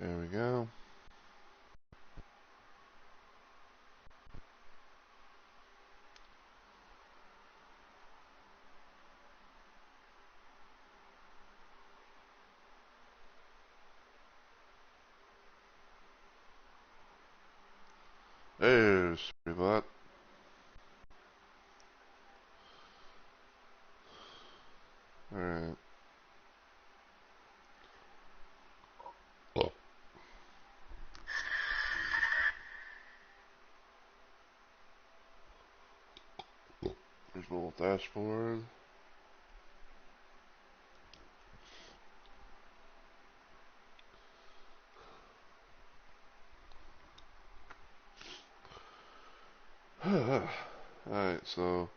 There we go. Hey, sorry about that. Alright. There's a little dashboard. Alright, so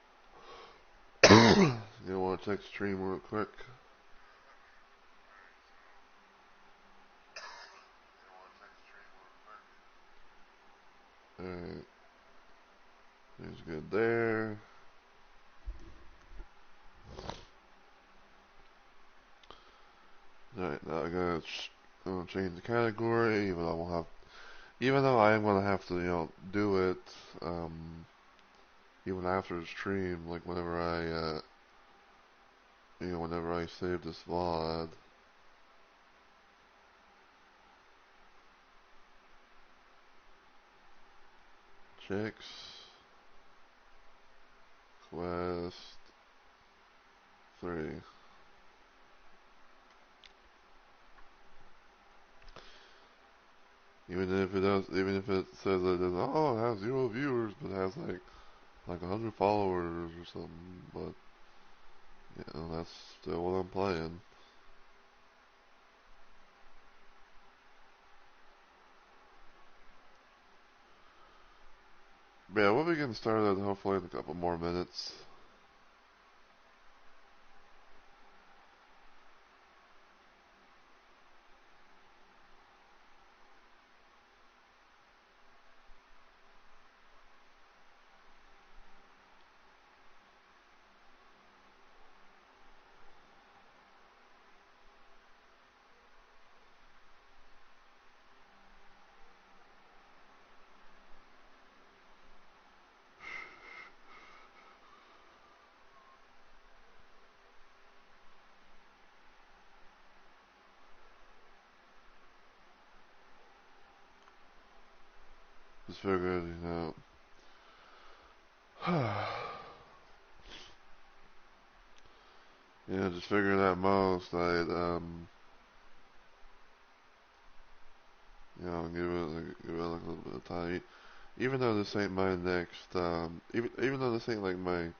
you want to check the stream real quick? Alright, he's good there. Alright, now I'm gonna change the category, even though I am gonna have to, do it, even after the stream, like whenever I save this VOD. Checks, quest, 3. Even if it says that it has 0 viewers, but it has like 100 followers or something. But that's still what I'm playing. But yeah, we'll be getting started hopefully in a couple more minutes. Just figured, just figuring at most I'd give it like a little bit of time. Even though this ain't my next, even though this ain't like my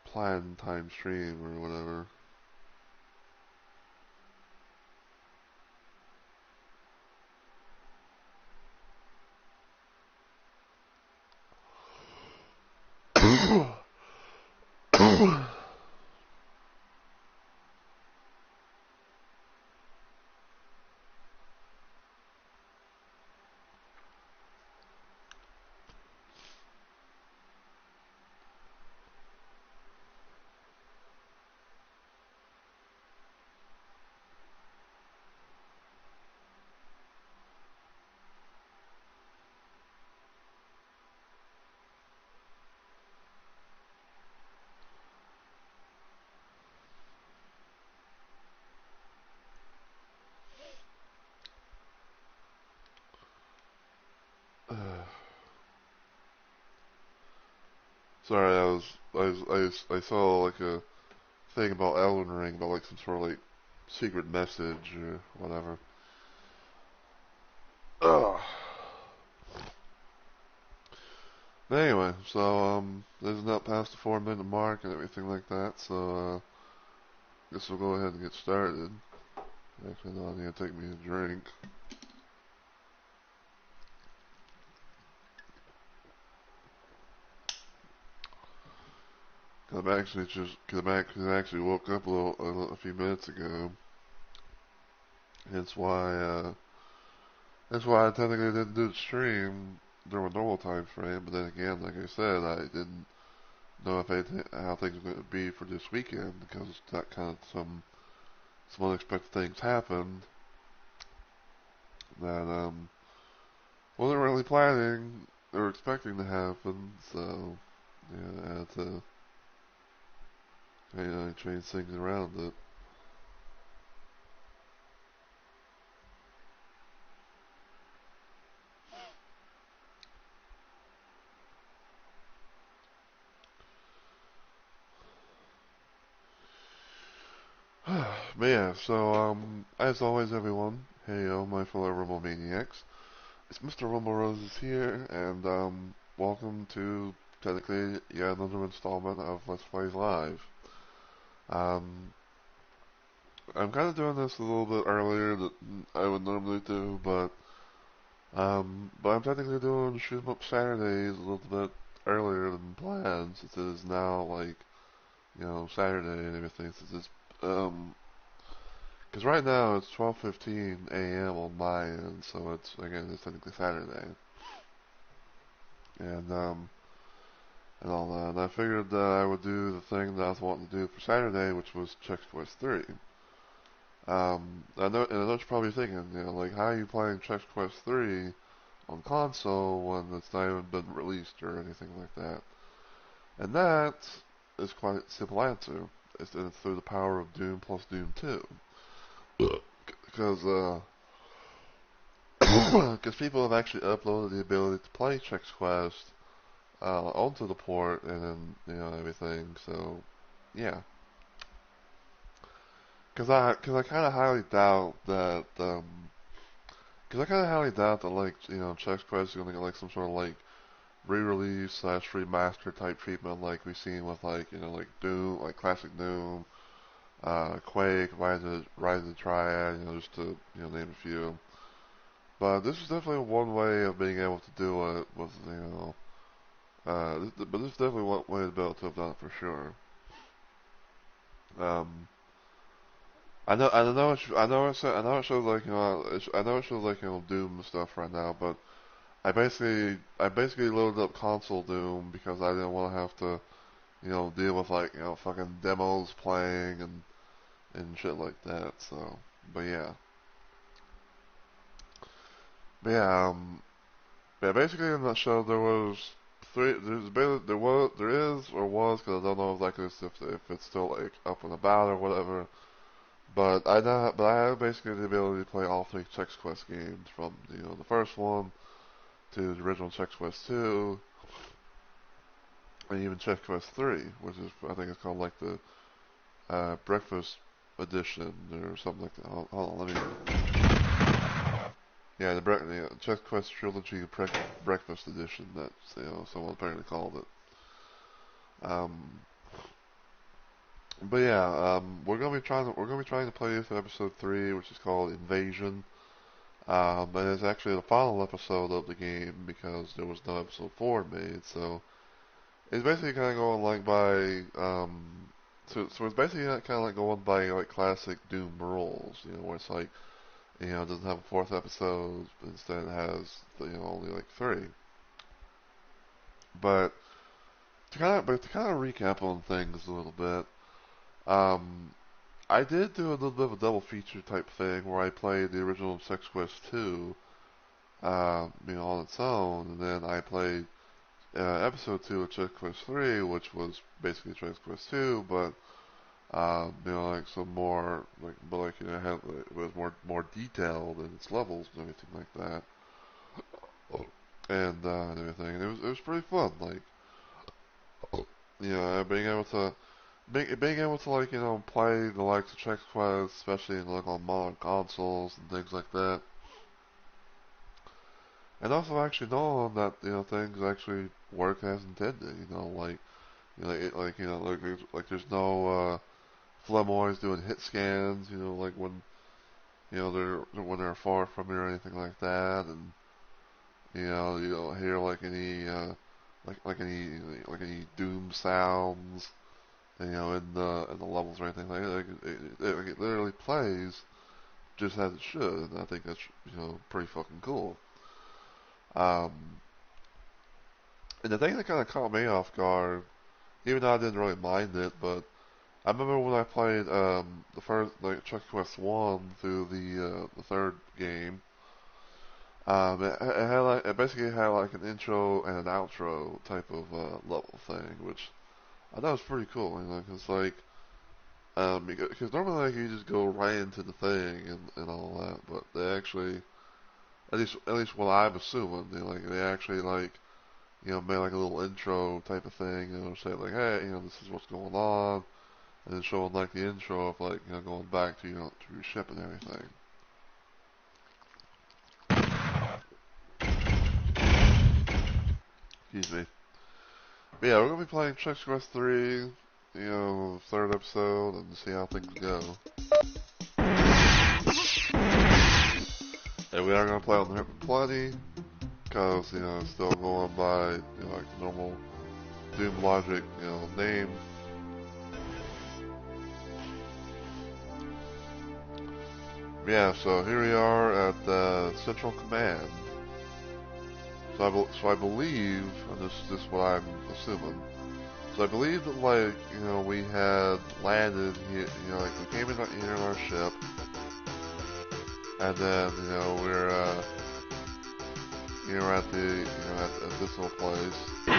planned time stream or whatever. Sorry, I saw like a thing about Elden Ring about like some sort of like secret message or whatever. Ugh. But anyway, so this is not past the 4-minute mark and everything like that, so guess we'll go ahead and get started. Actually, no, I need to take me a drink. Cause I actually woke up a few minutes ago. That's why I technically didn't do the stream during a normal time frame. But then again, like I said, I didn't know how things were going to be for this weekend because that kind of some unexpected things happened. that wasn't really planning or expecting to happen. So yeah, I had to change things around it. But yeah, so as always, everyone, hey yo, my fellow Rumble Maniacs, it's Mr. Rumble Roses here, and welcome to technically yet another installment of Let's Plays Live. Um, I'm kind of doing this a little bit earlier than I would normally do, but I'm technically doing Shoot 'em Up Saturdays a little bit earlier than planned, since it is now like Saturday and everything. Since it's because right now it's 12:15 a.m. on my end, so it's technically Saturday, and all that. And I figured that I would do the thing that I was wanting to do for Saturday, which was Chex Quest 3. I know what you're probably thinking, like how are you playing Chex Quest 3 on console when it's not even been released or anything like that? And that is quite a simple answer. It's through the power of Doom plus Doom 2. Because people have actually uploaded the ability to play Chex Quest onto the port and then everything. So yeah, because I kind of highly doubt that like Chex Quest is gonna get like some sort of like re-release slash remaster type treatment like we've seen with like like Doom, like classic Doom, Quake, Rise of the Triad, just to name a few. But this is definitely one way of being able to do it with but this is definitely one way to be able to have done it for sure. Um, I know it shows like I know it shows like Doom and stuff right now, but I basically loaded up console Doom because I didn't want to have to deal with like fucking demos playing and shit like that. So, but yeah, but yeah, yeah. Basically, in that show, there was three. There is or was because I don't know exactly if it's still like up and about or whatever. But I have basically the ability to play all three Chex Quest games from the first one to the original Chex Quest 2 and even Chex Quest 3, which is I think it's called like the Breakfast Edition or something like that. Hold on, let me. Yeah, the Chex Quest Trilogy Breakfast Edition. That's someone apparently called it. Um, but yeah, we're gonna be trying to play through episode 3, which is called Invasion. And it's actually the final episode of the game because there was no episode 4 made. So it's basically kind of going like so it's basically kind of like going by like classic Doom rules, where it's like it doesn't have a fourth episode, but instead it has only like 3. But to kind of recap on things a little bit, um, I did do a little bit of a double feature type thing where I played the original Sex Quest 2, on its own, and then I played episode 2 of Sex Quest 3, which was basically Sex Quest 2, but like some more but like it was more detailed in its levels and everything like that, and everything. And it was pretty fun, like being able to like play the likes of Chex Quest, especially in like on modern consoles and things like that, and also actually knowing that things actually work as intended. Like there's no Flemoids doing hit scans. Like when they're far from you or anything like that, and you don't hear like any any doom sounds in the levels or anything like that. It literally plays just as it should, and I think that's pretty fucking cool. Um, and the thing that kind of caught me off guard, even though I didn't really mind it, but I remember when I played the first like Chuck Quest 1 through the third game. it basically had like an intro and an outro type of level thing, which I thought was pretty cool. You know, because like because normally like you just go right into the thing and all that, but they actually at least what I'm assuming they actually like made like a little intro type of thing, say like, hey, this is what's going on, and then showing like the intro of like going back to to your ship and everything. Excuse me. But yeah, we're gonna be playing Chex Quest 3, third episode, and see how things go. And we are gonna play on the Hyper Plenty, because it's still going by like the normal Doom Logic name. Yeah, so here we are at Central Command. So I believe, and this is what I'm assuming. So I believe that like we had landed here, like we came in here in our ship, and then we're at the at this little place. So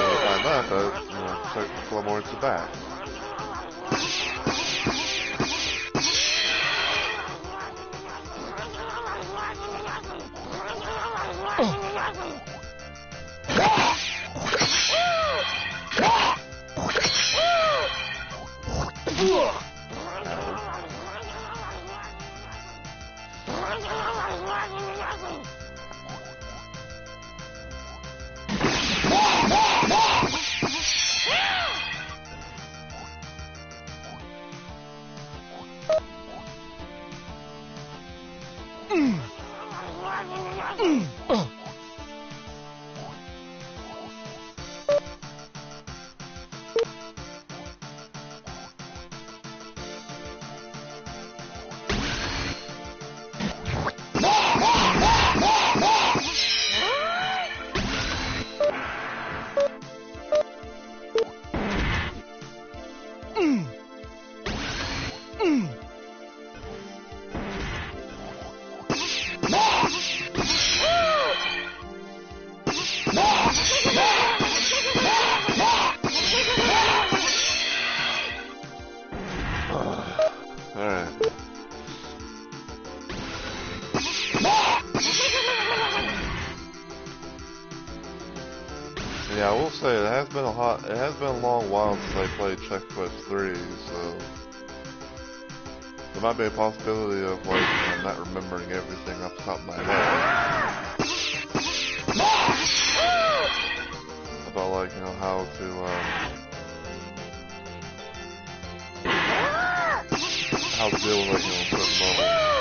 we find out that Flemoids are back. Yeah, I will say it has been a long while since I played Chex Quest 3, so there might be a possibility of like not remembering everything off the top of my head about like how to deal with like certain levels.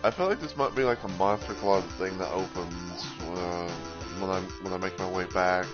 I feel like this might be like a monster club thing that opens when I make my way back.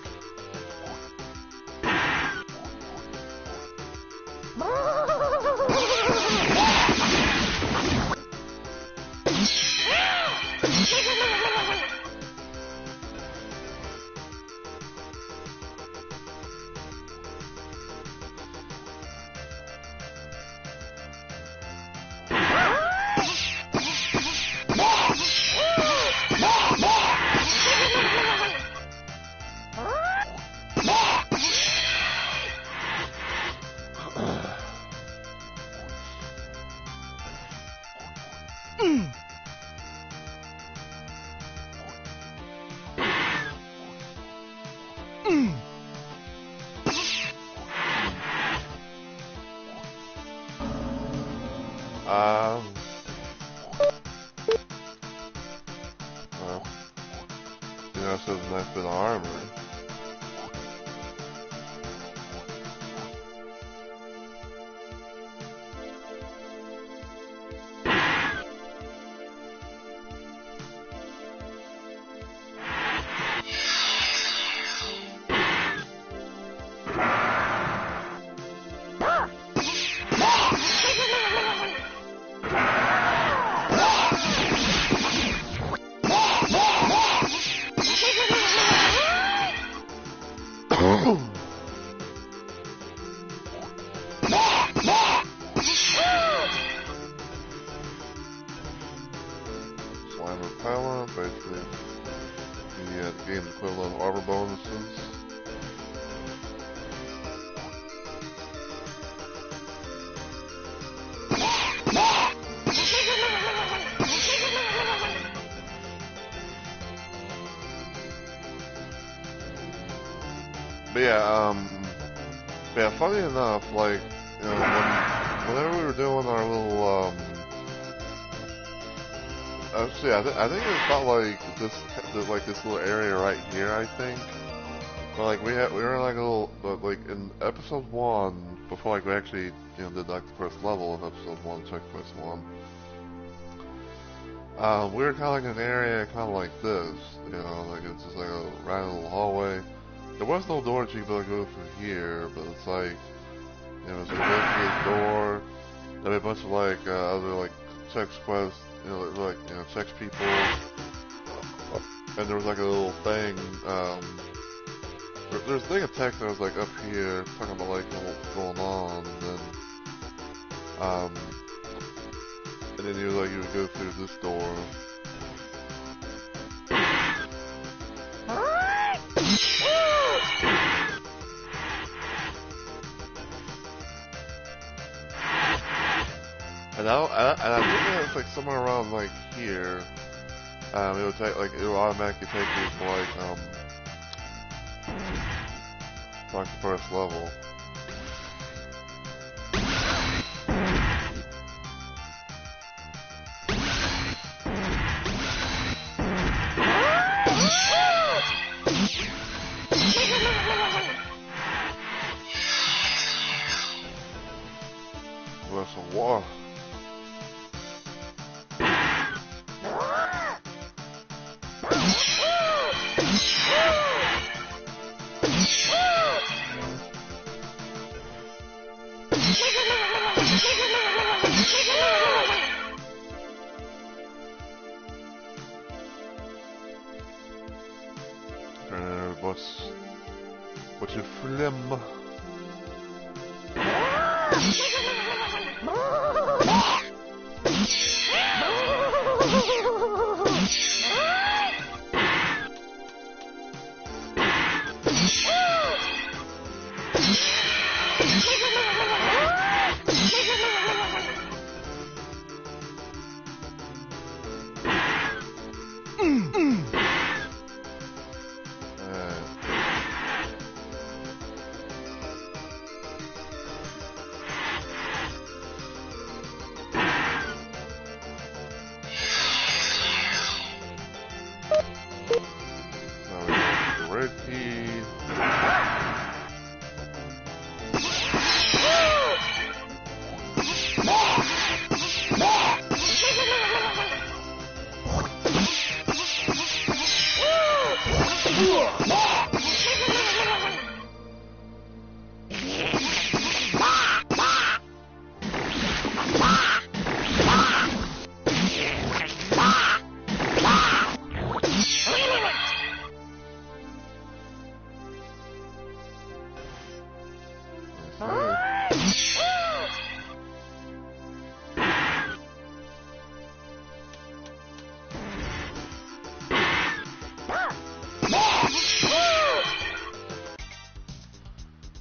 Well, so it's a nice bit of armor. Slime repellent, basically the game's equivalent of armor bonuses. But yeah, funny enough, like, you know, whenever we were doing our little, actually, I think it felt like this little area right here, I think. But like we were in like a little, but like in episode 1, before like we actually, you know, did like the first level of episode 1, checkpoint 1. We were kind of like in an area kind of like this, you know, like it's just like a round little hallway. There was no door that you could go through here, but it's like, you know, it's like go through this door. There'll be a bunch of like other like sex quests, you know, like, you know, sex people, and there was like a little thing. There's a thing of text that was like up here talking about like what's going on, and then you would go through this door. And I think that it's like somewhere around like here. It would take like it would automatically take you to like the first level. With some water. What's your phlegm?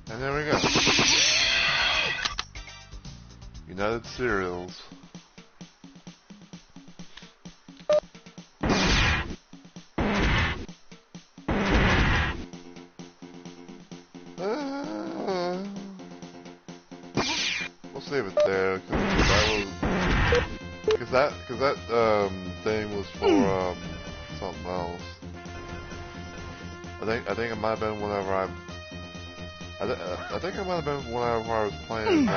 And there we go. United Cereals. We'll save it there because that thing was for something else. I think it might have been whenever I think it might have been whenever I was playing.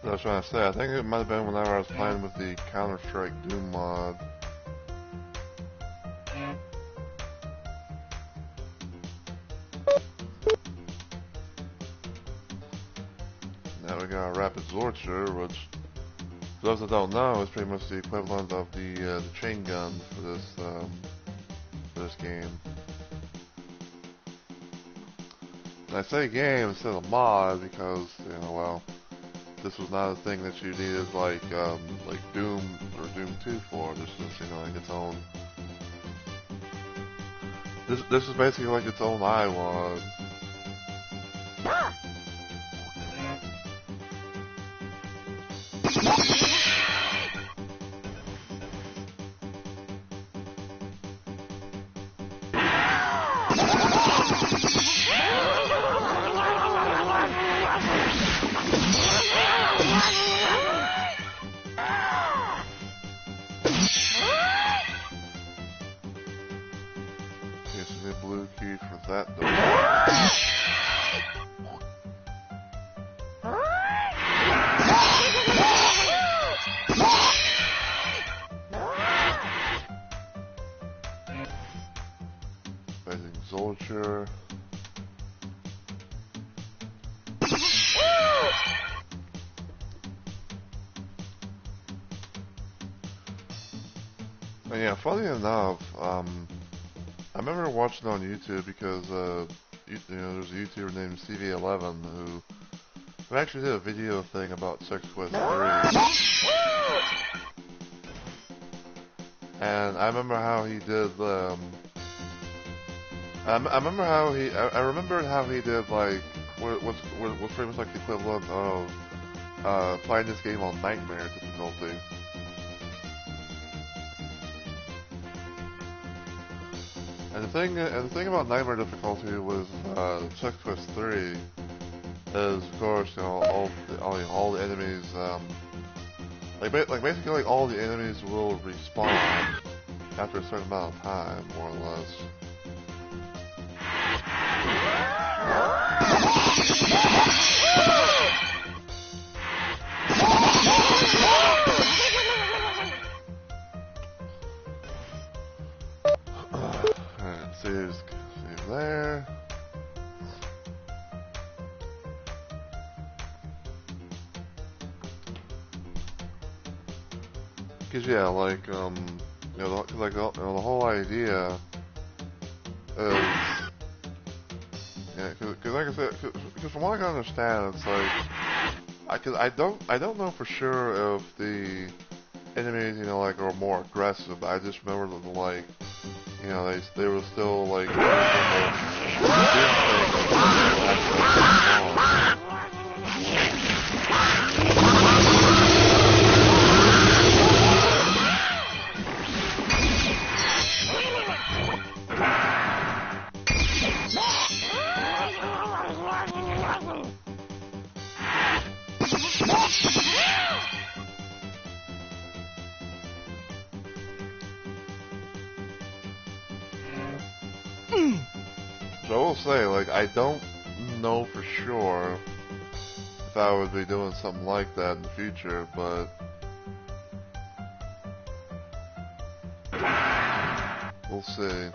I was trying to say, I think it might have been whenever I was playing with the Counter-Strike Doom mod. Now we got a Rapid Zorcher, which, for those that don't know, is pretty much the equivalent of the chain gun for this game. And I say game instead of mod because, you know, well, this was not a thing that you needed like Doom or Doom 2 for. This is, you know, like its own. This is basically like its own iWad. Blue key for that door. Facing Soldier. And yeah, funny enough, I remember watching on YouTube because, you know, there's a YouTuber named CV11 who actually did a video thing about Sex Quest 3. And I remember how he did, I remembered how he did, like, what's pretty much like the equivalent of, playing this game on Nightmare difficulty. And the thing about Nightmare difficulty with Sex Quest 3 is, of course, you know, all the enemies, like basically like all the enemies will respawn after a certain amount of time, more or less. Save there. Cause yeah, like you know, the whole idea is, yeah, cause like I said, cause from what I can understand, it's like, I don't know for sure if the enemies, you know, like are more aggressive. But I just remember that, like, you know, they were still like So I will say, like, I don't know for sure if I would be doing something like that in the future, but we'll see.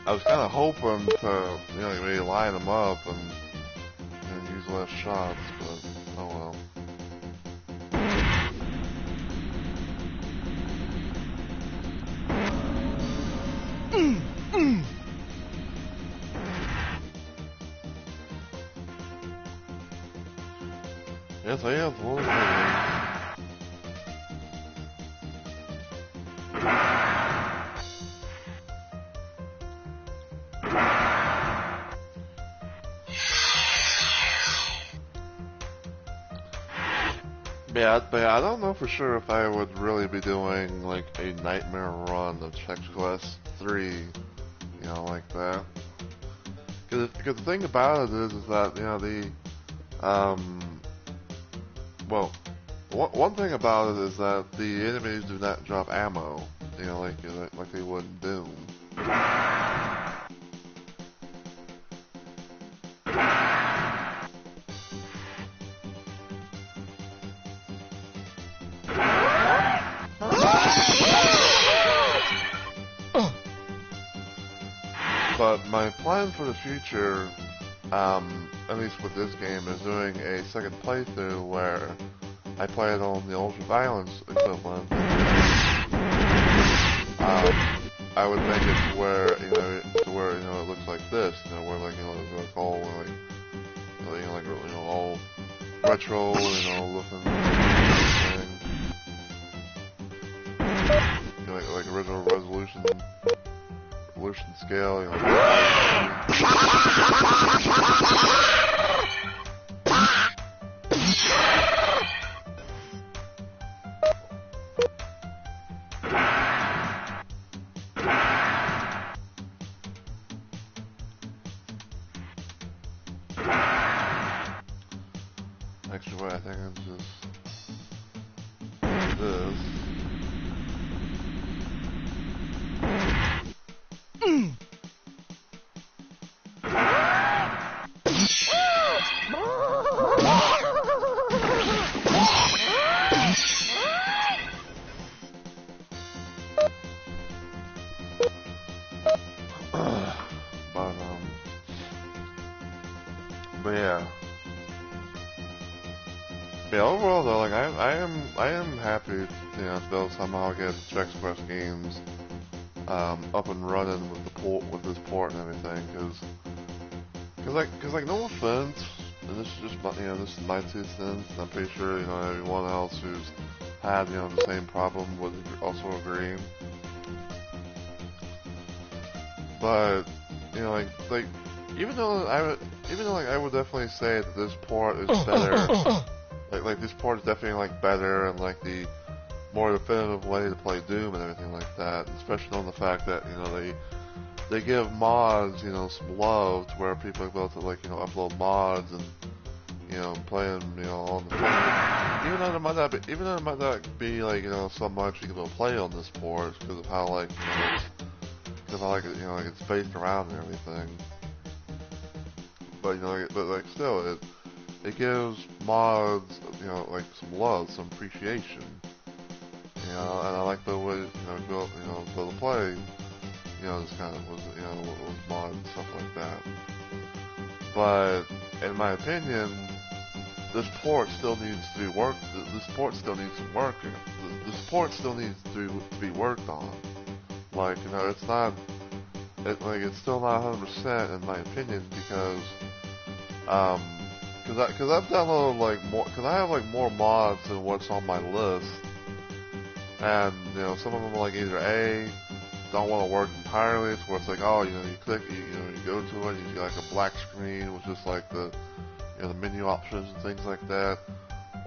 I was kind of hoping to, you know, maybe line them up and use less shots, but oh well. Yes, I have one. Yeah, but I don't know for sure if I would really be doing like a nightmare run of Chex Quest 3, you know, like that. Because the thing about it is that, you know, well, one thing about it is that the enemies do not drop ammo, you know, like they would in Doom. But my plan for the future, at least with this game, is doing a second playthrough where I play it on the Ultra Violence equivalent. I would make it to where, you know, it looks like this, you know, where like, you know, it's all like, you know, all retro, you know, looking thing. You know, like original resolution scale, you know. Actually, I think it's just this. But yeah. Yeah, overall though, like I am happy, you know, to be able to somehow get Chex Quest games up and running with this port and everything, cause like no offense, and this is just, you know, this is my 2 cents, and I'm pretty sure, you know, everyone else who's had, you know, the same problem would also agree. But you know, like even though like I would definitely say that this port is better. Like this port is definitely like better and like the more definitive way to play Doom and everything like that. Especially on the fact that, you know, they give mods, you know, some love to where people are able to, like, you know, upload mods and, you know, play them, you know, on the thing. Even though it might not be like, you know, so much you can play on this port because of how, like, you know, because of how, like, you know, like it's based around and everything. But you know, like still, it gives mods, you know, like some love, some appreciation. You know, and I like the way, build to play, you know, this kind of was, you know, was mods and stuff like that. But in my opinion, this port still needs to be worked. This port still needs some work. This port still needs to be worked on. Like, you know, it's not. It's still not 100% in my opinion because because I've downloaded like more, because I have like more mods than what's on my list, and you know, some of them are like either A, don't want to work entirely, to where it's like, oh, you know, you click, you go to it, and you get like a black screen with just like the, you know, the menu options and things like that,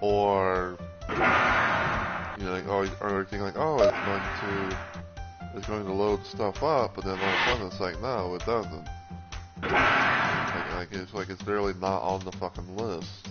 or you know, like, or you think like, oh, it's going to load stuff up, but then all of a sudden it's like, no, it doesn't. Like it's literally not on the fucking list.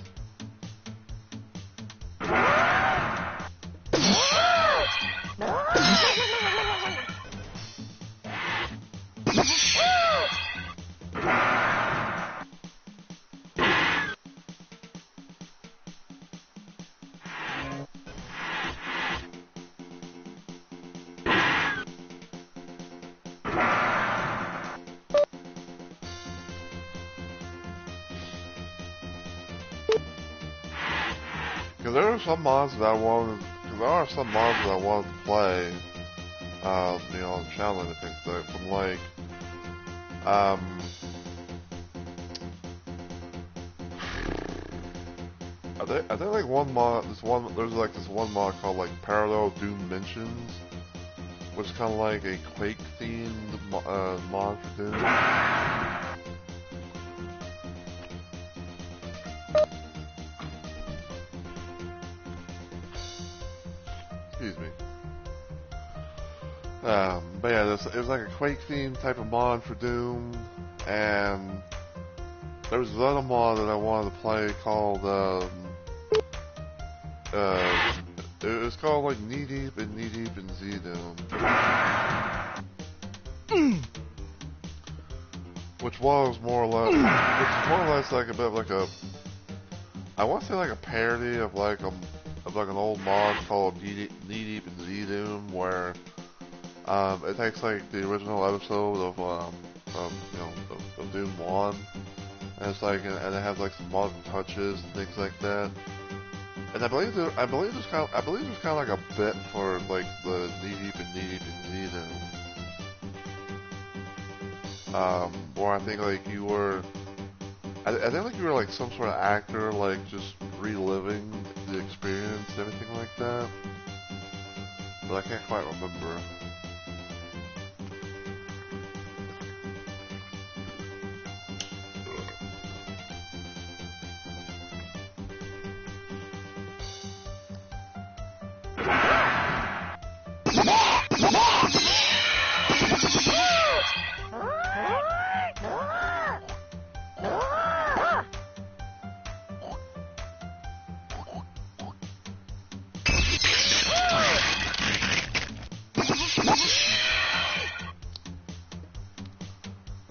Because there are some mods that I wanted. Because there are some mods that I wanted to play. You know, on the channel and everything. So from like, I think like one mod. There's like this one mod called like Parallel Doom Mentions, which is kind of like a Quake themed mod for Doom. But yeah, it was like a Quake themed type of mod for Doom, and there was this other mod that I wanted to play called, it was called like Knee Deep in Z-Doom. Which was more or less like a bit of like a, I want to say like a parody of like an old mod called Knee Deep in Z-Doom, where it takes like the original episode of Doom 1, and it's like, and it has like some modern touches and things like that. And I believe there's kind of like a bit for like the Knee Deep in Z-Doom. Where I think like you were, I think like you were like some sort of actor, like just reliving the experience, everything like that. But I can't quite remember.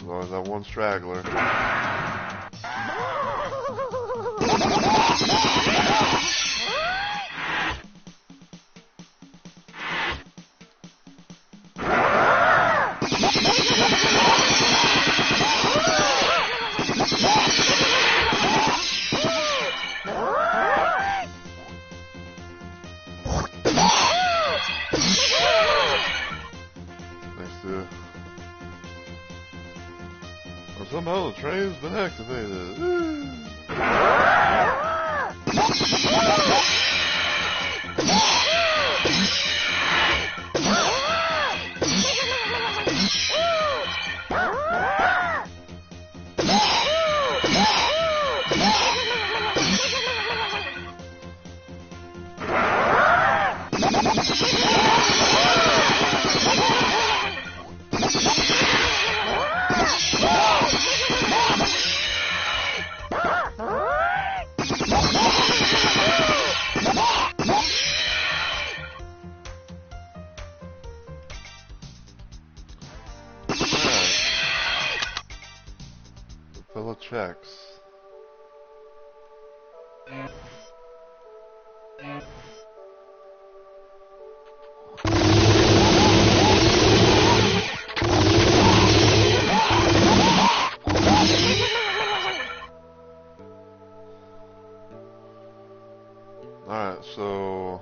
There's that one straggler. Somehow the train's been activated. Fill of checks. Alright, so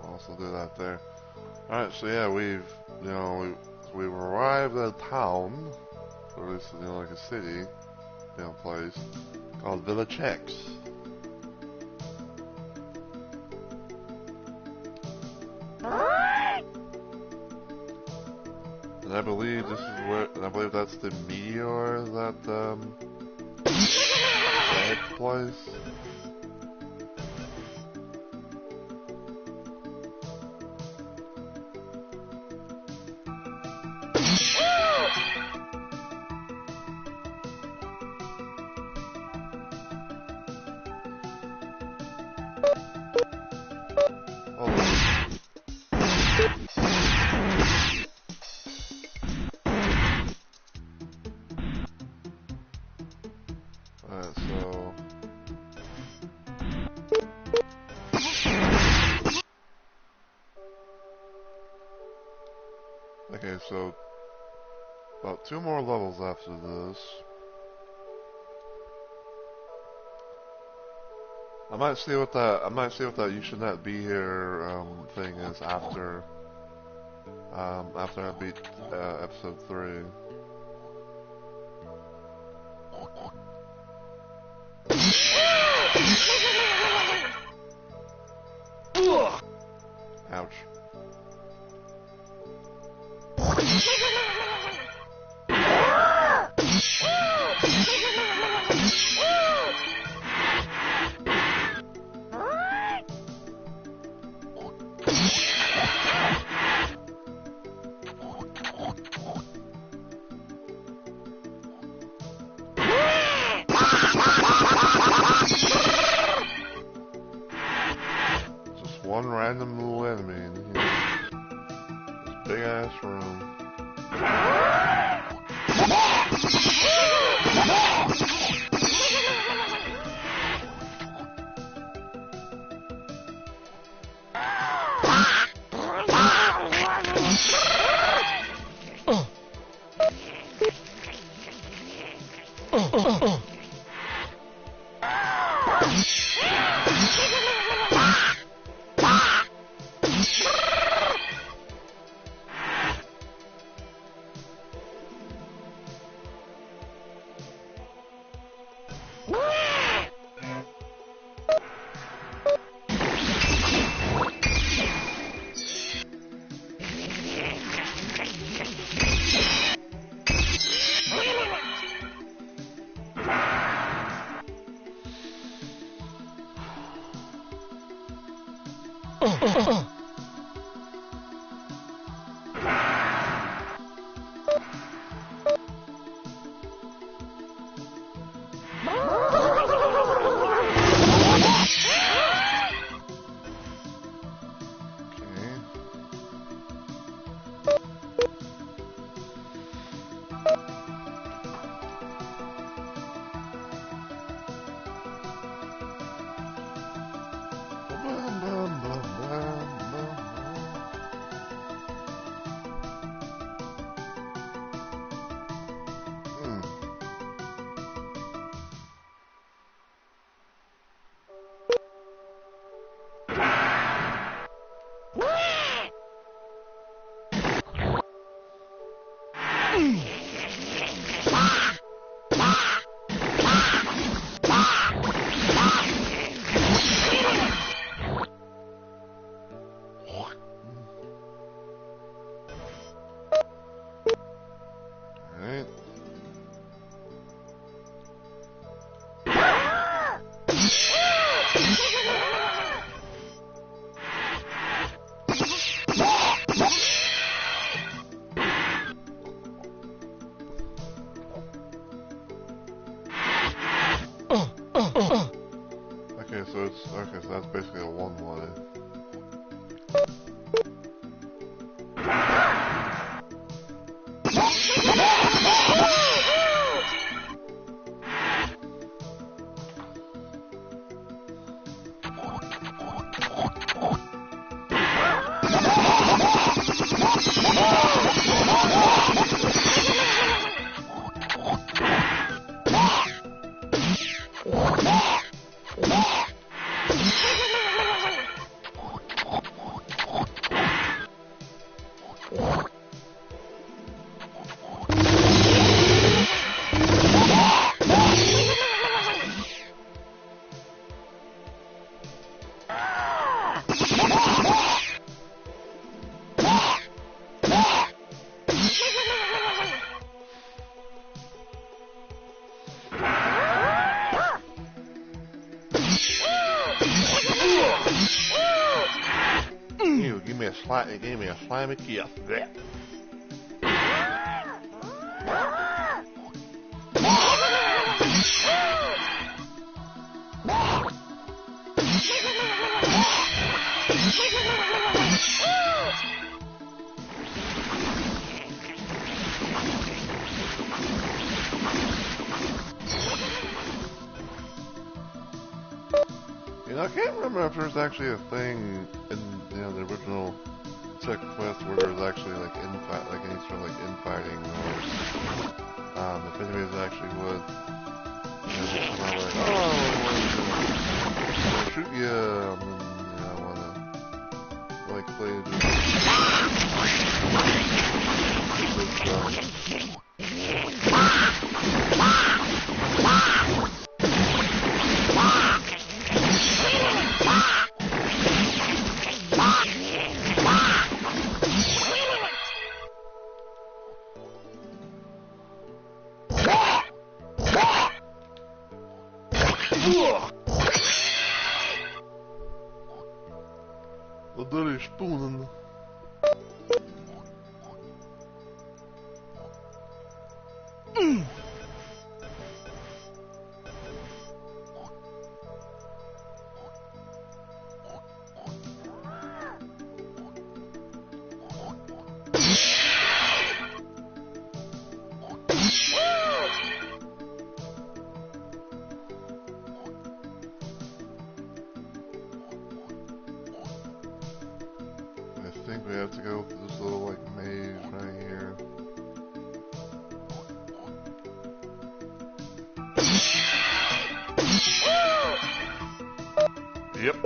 also do that there. Alright, so yeah, we've arrived at a town, or at least, like a city, place, called Village X. And I believe this is where, and I believe that's the meteor that, hit the place. Alright, so okay, so about 2 more levels after this. I might see what that you should not be here thing is after I beat episode 3. Ouch. this room. Okay, so that's basically a one-way. It gave me a slimy kiss. You know, I can't remember if there's actually a thing in the original Tech Quest where there's actually like like any sort of like infighting, or if anybody's actually would, just come out like, oh, I shoot you, and then I wanna like play the dirty spooning. I think we have to go through this little like maze right here. Yep.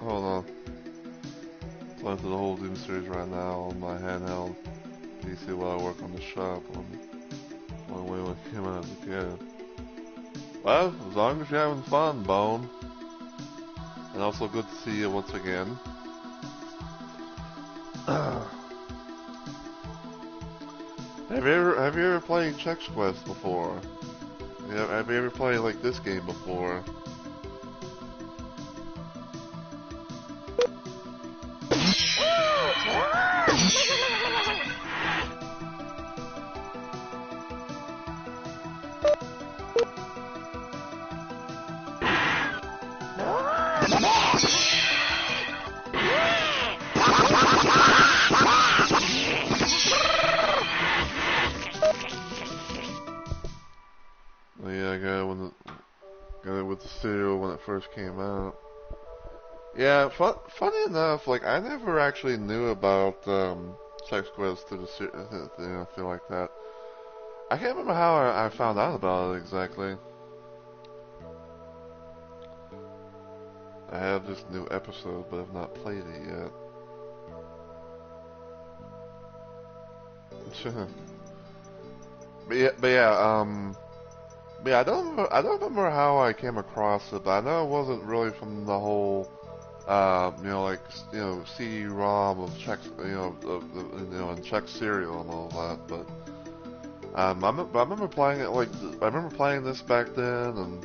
Hold on. Playing through the whole Doom series right now on my handheld PC while I work on the shop on way when I came out as a kid. Well, as long as you're having fun, Bone. And also good to see you once again. Have you ever played Chex Quest before? Have you ever played like this game before? Yeah, I got it with the cereal when it first came out. Yeah, funny enough, like I never actually knew about Chex Quest through the thing like that. I can't remember how I found out about it exactly. I have this new episode, but I've not played it yet. But yeah, I don't remember how I came across it, but I know it wasn't really from the whole, like, CD-ROM of Chex, and Chex cereal and all that. But I remember playing it I remember playing this back then, and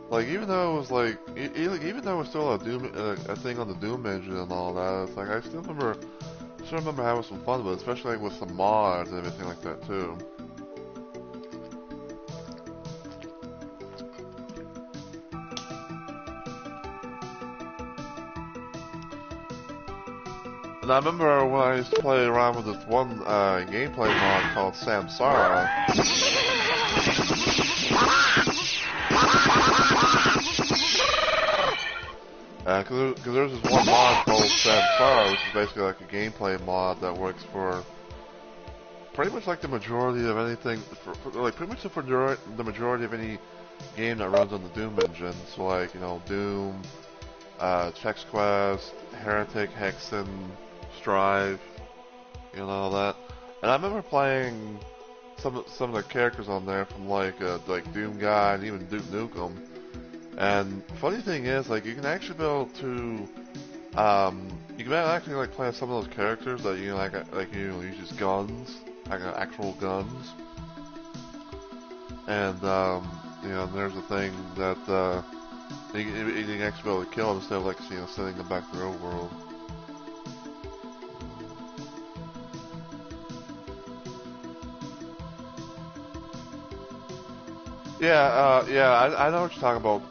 like even though it was like, even though it was still a thing on the Doom engine and all that, it's like I still remember having some fun with it, especially like, with some mods and everything like that too. And I remember when I used to play around with this one gameplay mod called Samsara. Because there's this one mod called Samsara, which is basically like a gameplay mod that works for pretty much like the majority of anything, the majority of any game that runs on the Doom engine. So like, Doom, Chex Quest, Heretic, Hexen, Strive, all that. And I remember playing some of the characters on there from like Doom Guy and even Duke Nukem. And funny thing is, like, you can actually be able to, you can actually like play some of those characters that use just guns, like actual guns. And there's a thing that you can actually be able to kill them instead of like sending them back to the real world. Yeah, I know what you're talking about.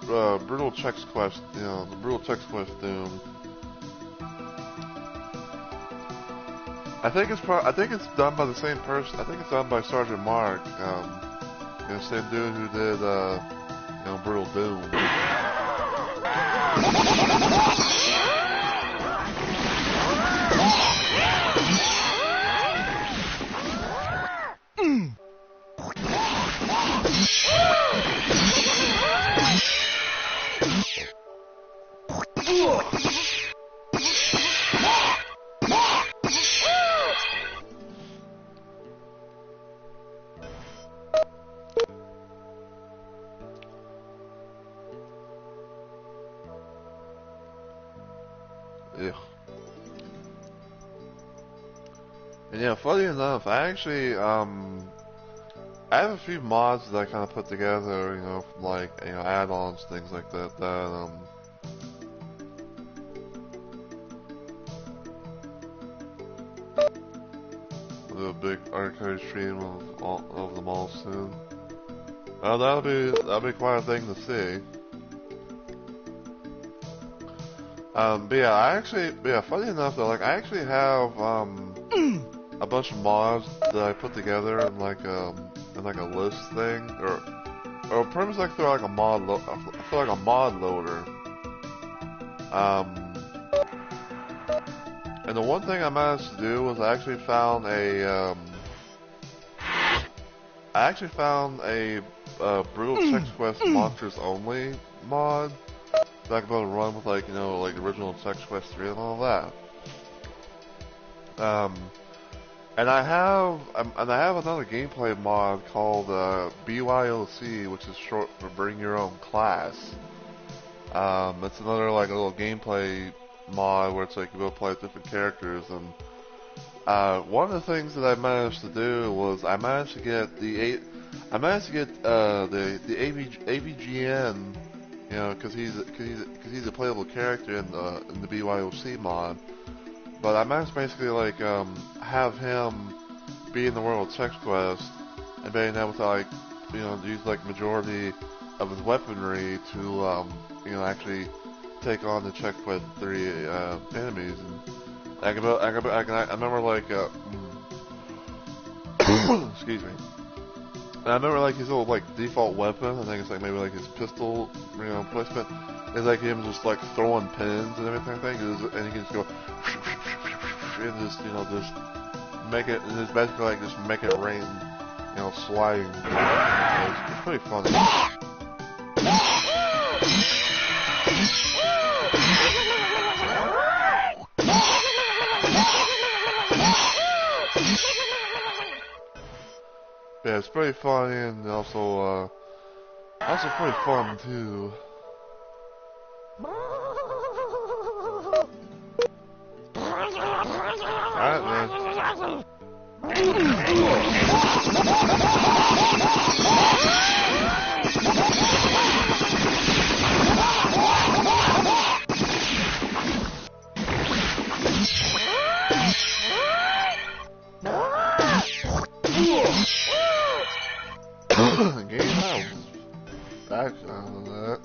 Brutal Chex Quest, the Brutal Chex Quest Doom. I think it's done by the same person. I think it's done by Sergeant Mark, the same dude who did, Brutal Doom. Ugh. And yeah, funny enough, I actually, I have a few mods that I kind of put together, you know, from like, you know, add-ons, things like that, we'll do a big arcade stream of them all soon. That'll be quite a thing to see. But yeah, funny enough though, like, I actually have, a bunch of mods that I put together in like a list thing, or pretty much like through like a mod loader. And the one thing I managed to do was I actually found a Brutal Sex Quest Monsters Only mod that I can be able to run with, like, you know, like original Sex Quest 3 and all that. And I have another gameplay mod called BYOC, which is short for Bring Your Own Class. It's another like a little gameplay mod where it's like you go play with different characters. And one of the things that I managed to do was I managed to get the AVGN, you know, because he's a playable character in the BYOC mod. But I managed to basically like have him be in the world of Sex Quest and being able to, like, you know, use like majority of his weaponry to you know, actually take on the Sex Quest 3 enemies. And I remember like excuse me. And I remember like his little like default weapon. I think it's like maybe like his pistol, you know, placement. It's like him just like throwing pins and everything. And he can just go and just, you know, just make it, and just basically like just make it rain, you know, sliding. It's pretty funny. Yeah, it's pretty funny and also pretty fun too. Alright, man. Game out. Back on that.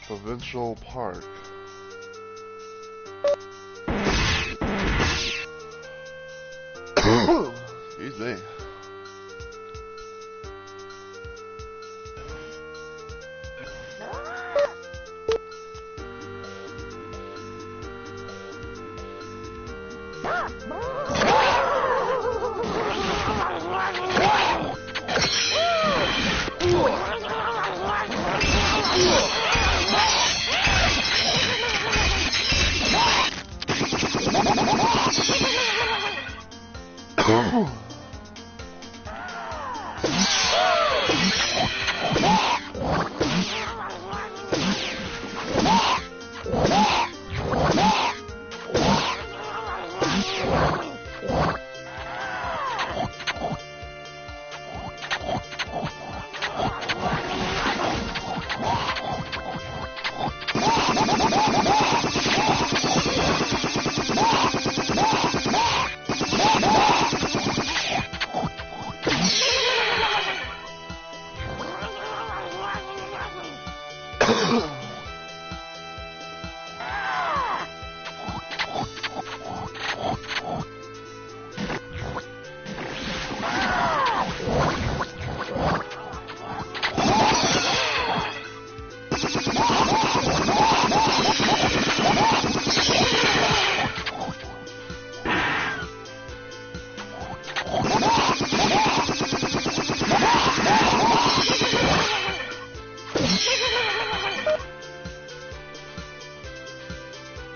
Provincial Park. Excuse me.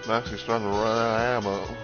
I'm actually starting to run out of ammo.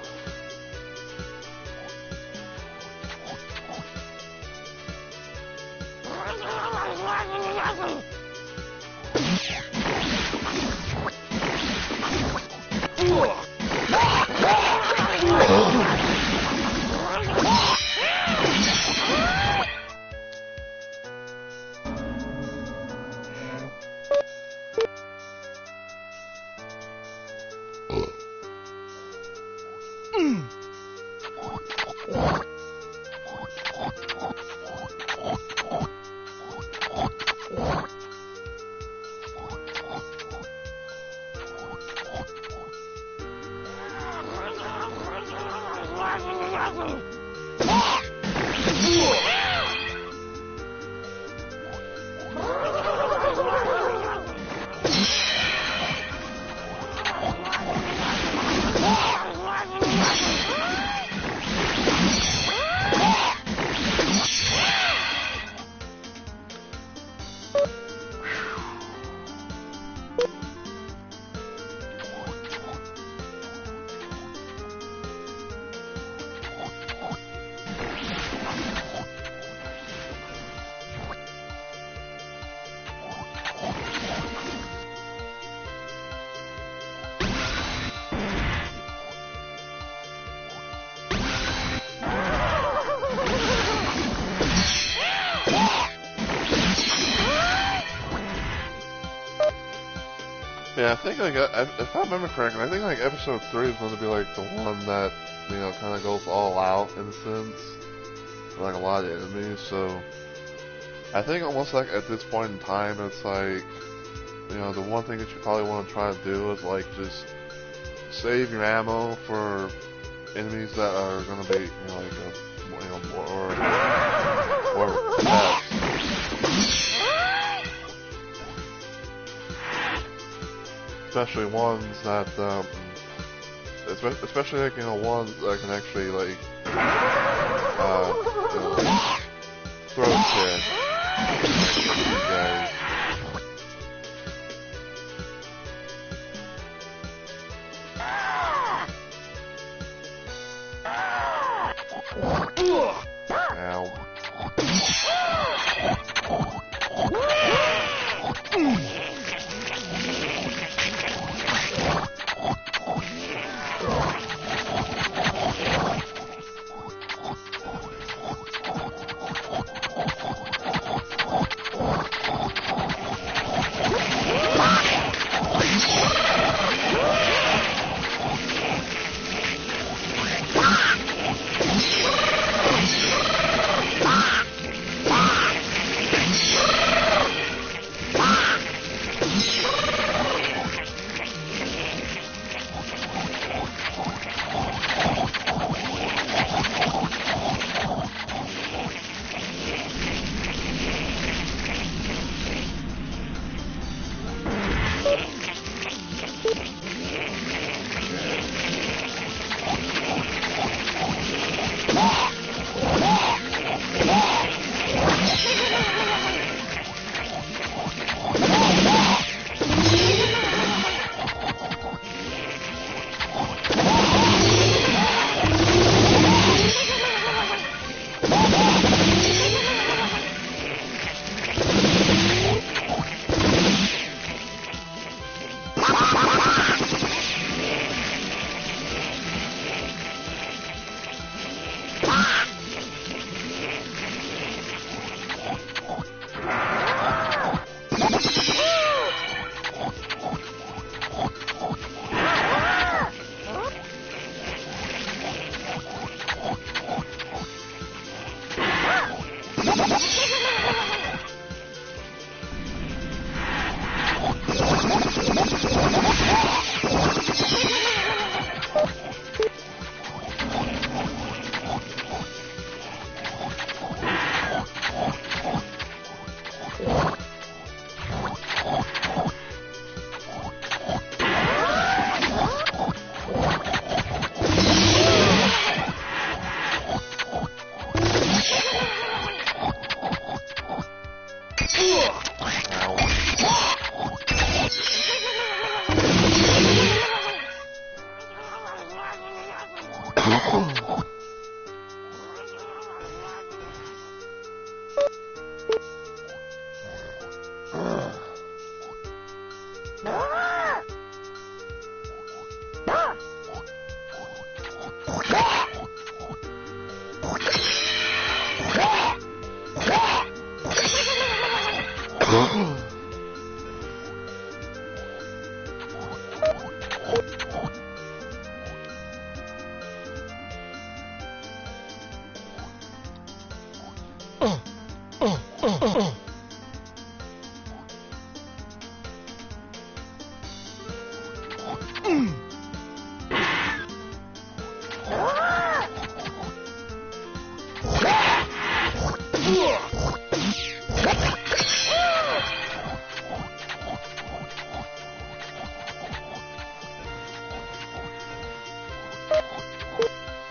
Yeah, I think like if I remember correctly, I think like episode 3 is going to be like the one that kind of goes all out in a sense, for, like a lot of enemies. So I think almost like at this point in time, it's like the one thing that you probably want to try to do is like just save your ammo for enemies that are going to be more tests. Especially ones that, especially like ones that can actually like, throw shit. Guys. Ow.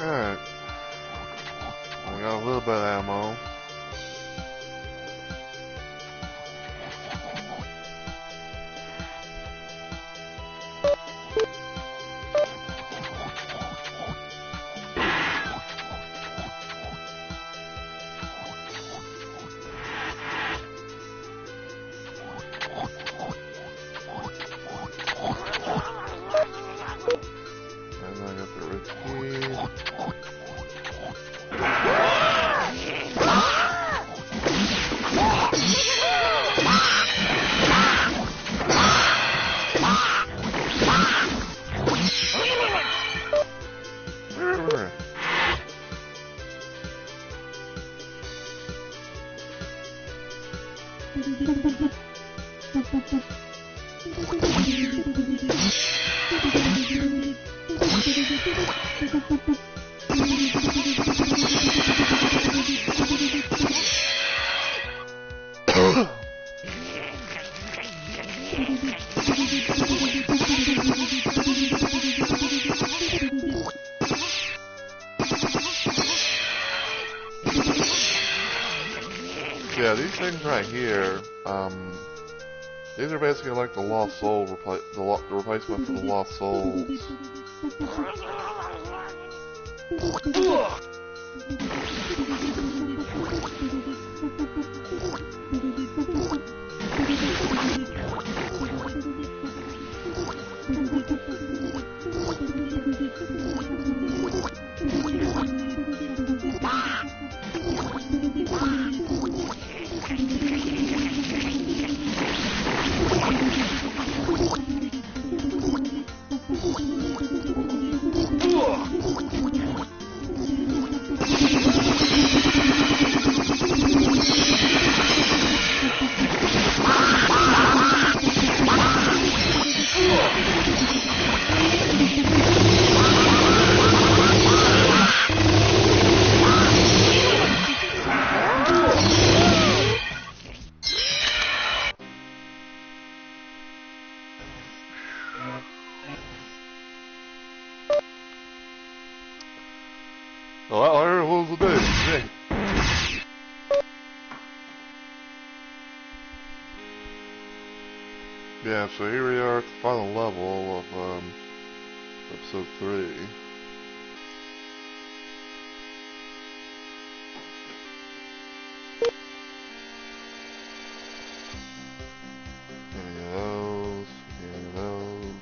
Alright. I got a little bit of ammo. And I got the red key. Yeah, these things right here, these are basically like the lost soul, the replacement for the lost souls. Well, that was the day. Hey. Yeah, so here we are at the final level of episode 3. Any of those, any of those.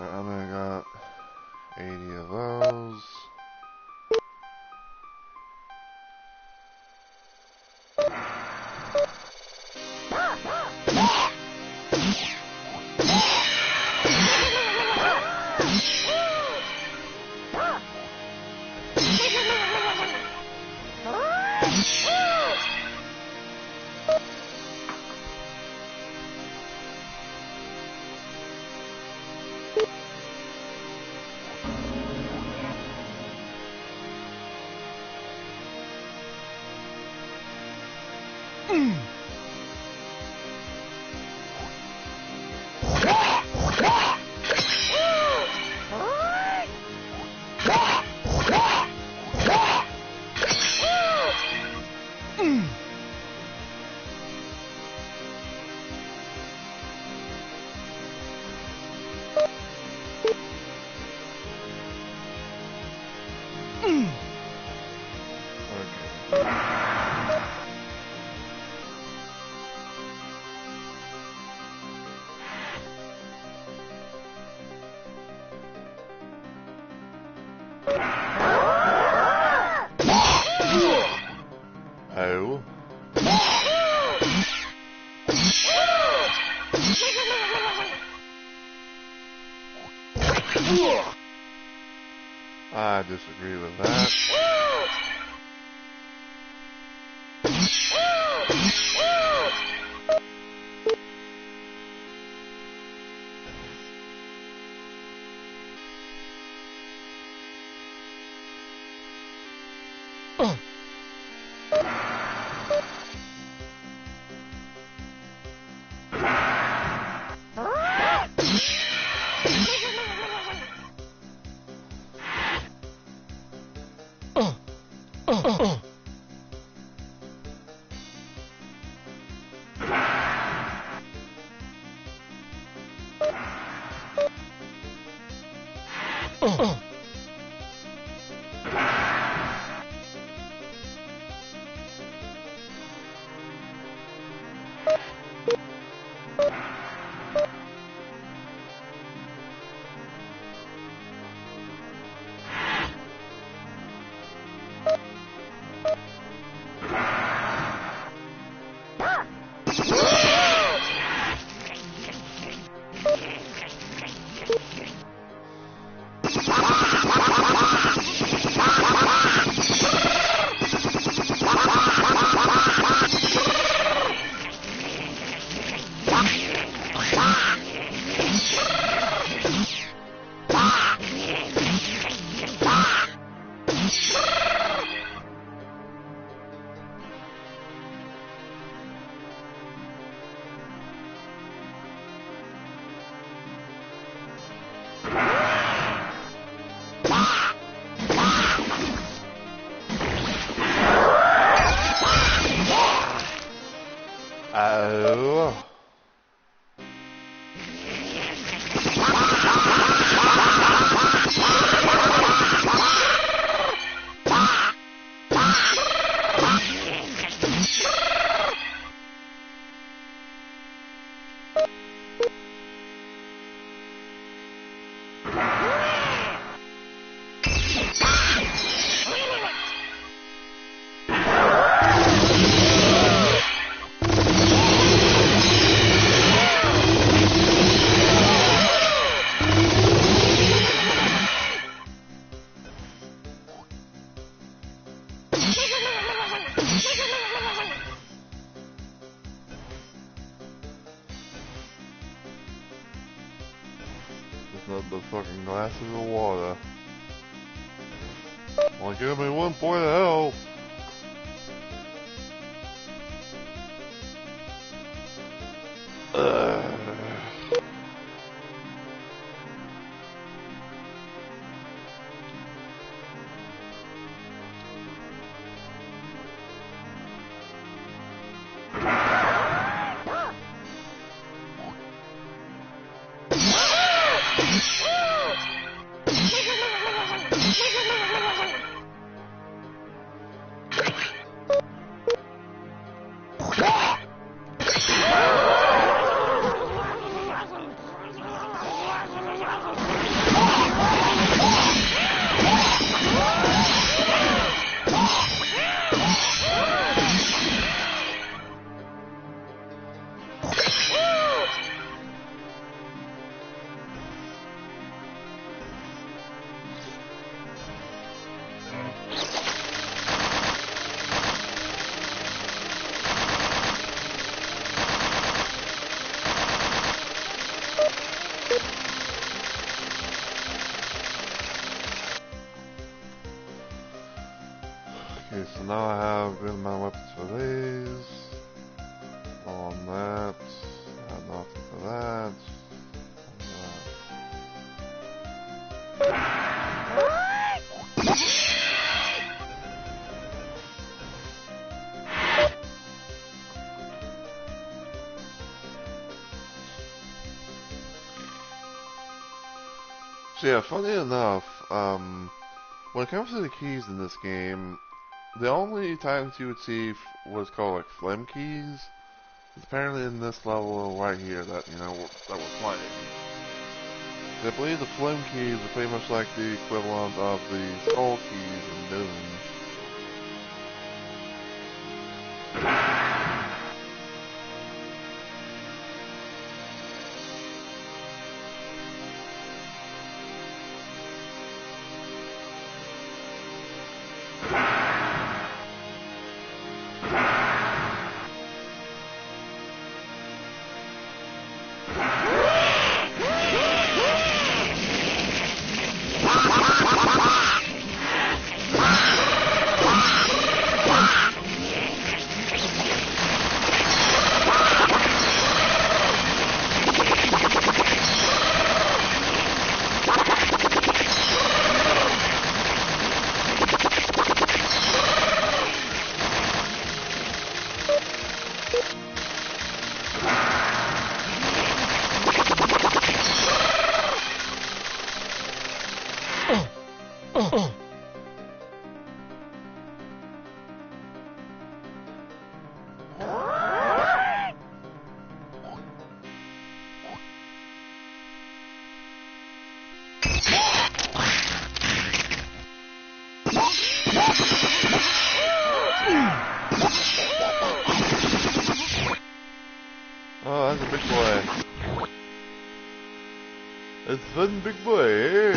I'm gonna got 80 of those. Oh. I disagree with that. Oh. Not but fucking glasses of water. Well, give me 1 point of health. Okay, so now I have a good amount of weapons for these. On that. I have nothing for that. So yeah, funny enough, when it comes to the keys in this game, the only times you would see what's called like phlegm keys is apparently in this level right here that, you know, that we're playing. I believe the phlegm keys are pretty much like the equivalent of the skull keys in Doom. Oh, that's a big boy. It's one big boy.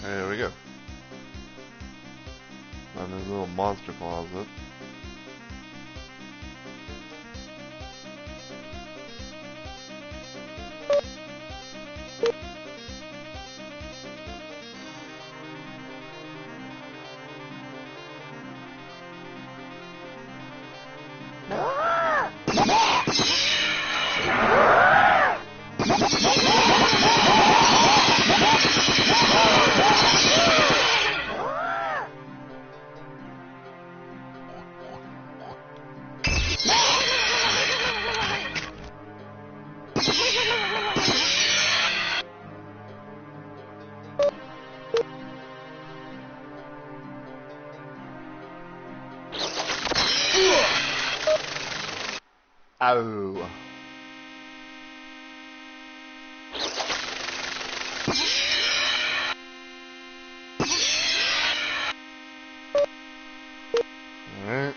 There we go. And there's a little monster closet. Ow. Alright.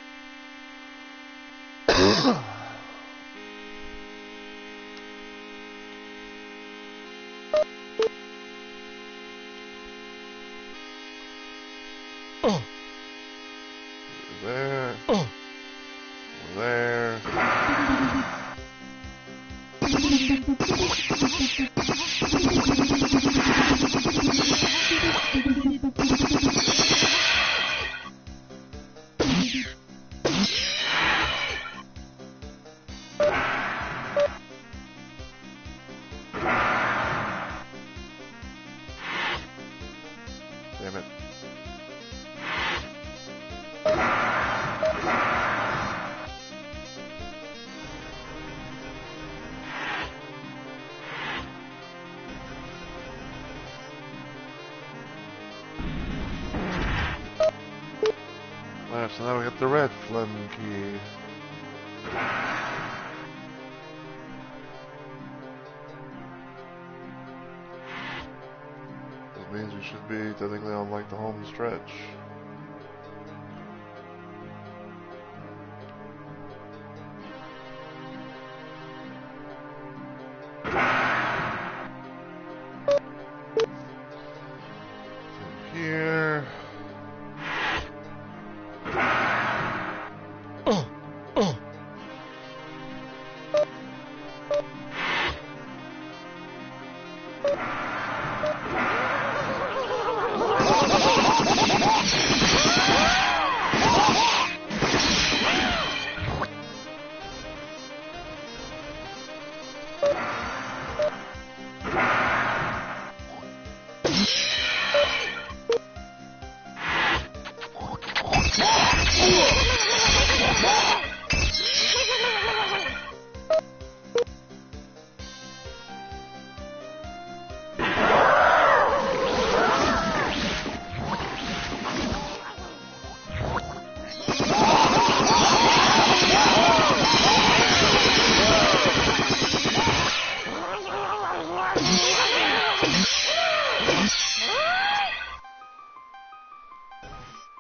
There. There. Damn it. Alright, so now we got the red Flem key. That means we should be technically on like the home stretch. Here.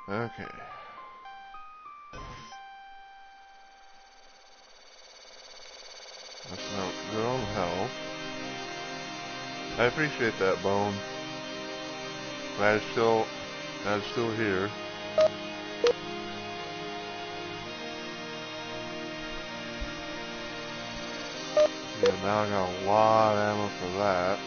Okay. That's now good on health. I appreciate that, Bone. Glad it's still here. Yeah, now I got a lot of ammo for that.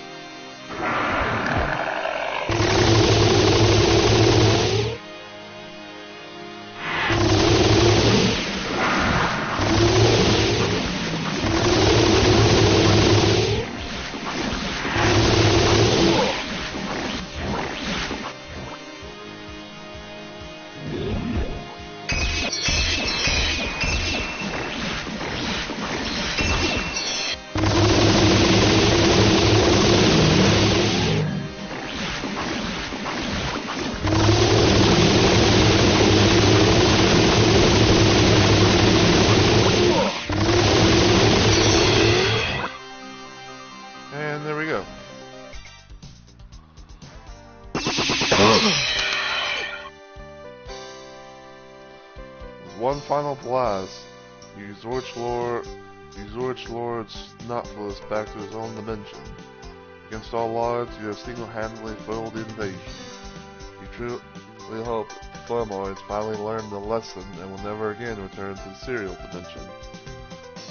And there we go. With one final blast, you Zorch Lord's Notfulus back to his own dimension. Against all odds, you have single-handedly foiled the invasion. You truly hope Flemoids finally learn the lesson and will never again return to the serial dimension.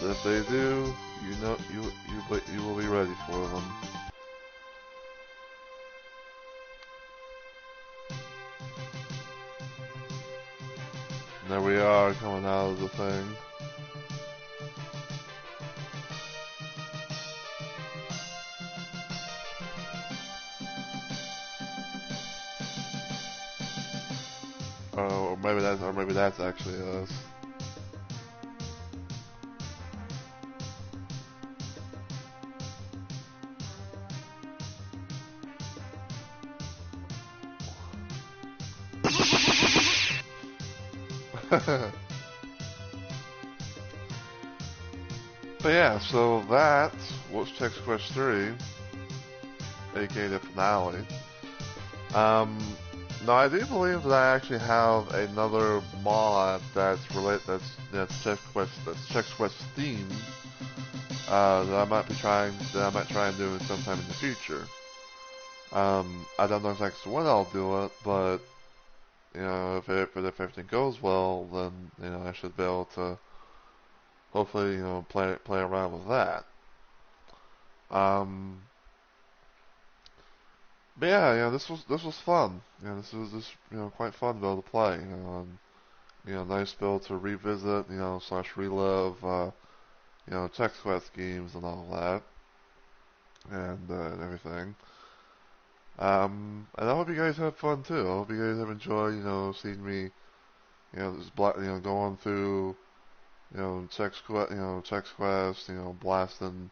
But if they do, you know you will be ready for them. And there we are, coming out of the thing. Or maybe that's actually us. But yeah, so that was Text Quest 3, aka the finale. Now I do believe that I actually have another mod that's that's Text Quest themed that I might try and do sometime in the future. I don't know exactly when I'll do it, but you know, if everything goes well, then you know I should be able to hopefully you know play around with that. But yeah, this was fun. This was quite fun to be able to play. Nice to be able to revisit, / relive, Text Quest games and all that, and everything. And I hope you guys have fun too. I hope you guys have enjoyed, seeing me, going through, Text Quest, blasting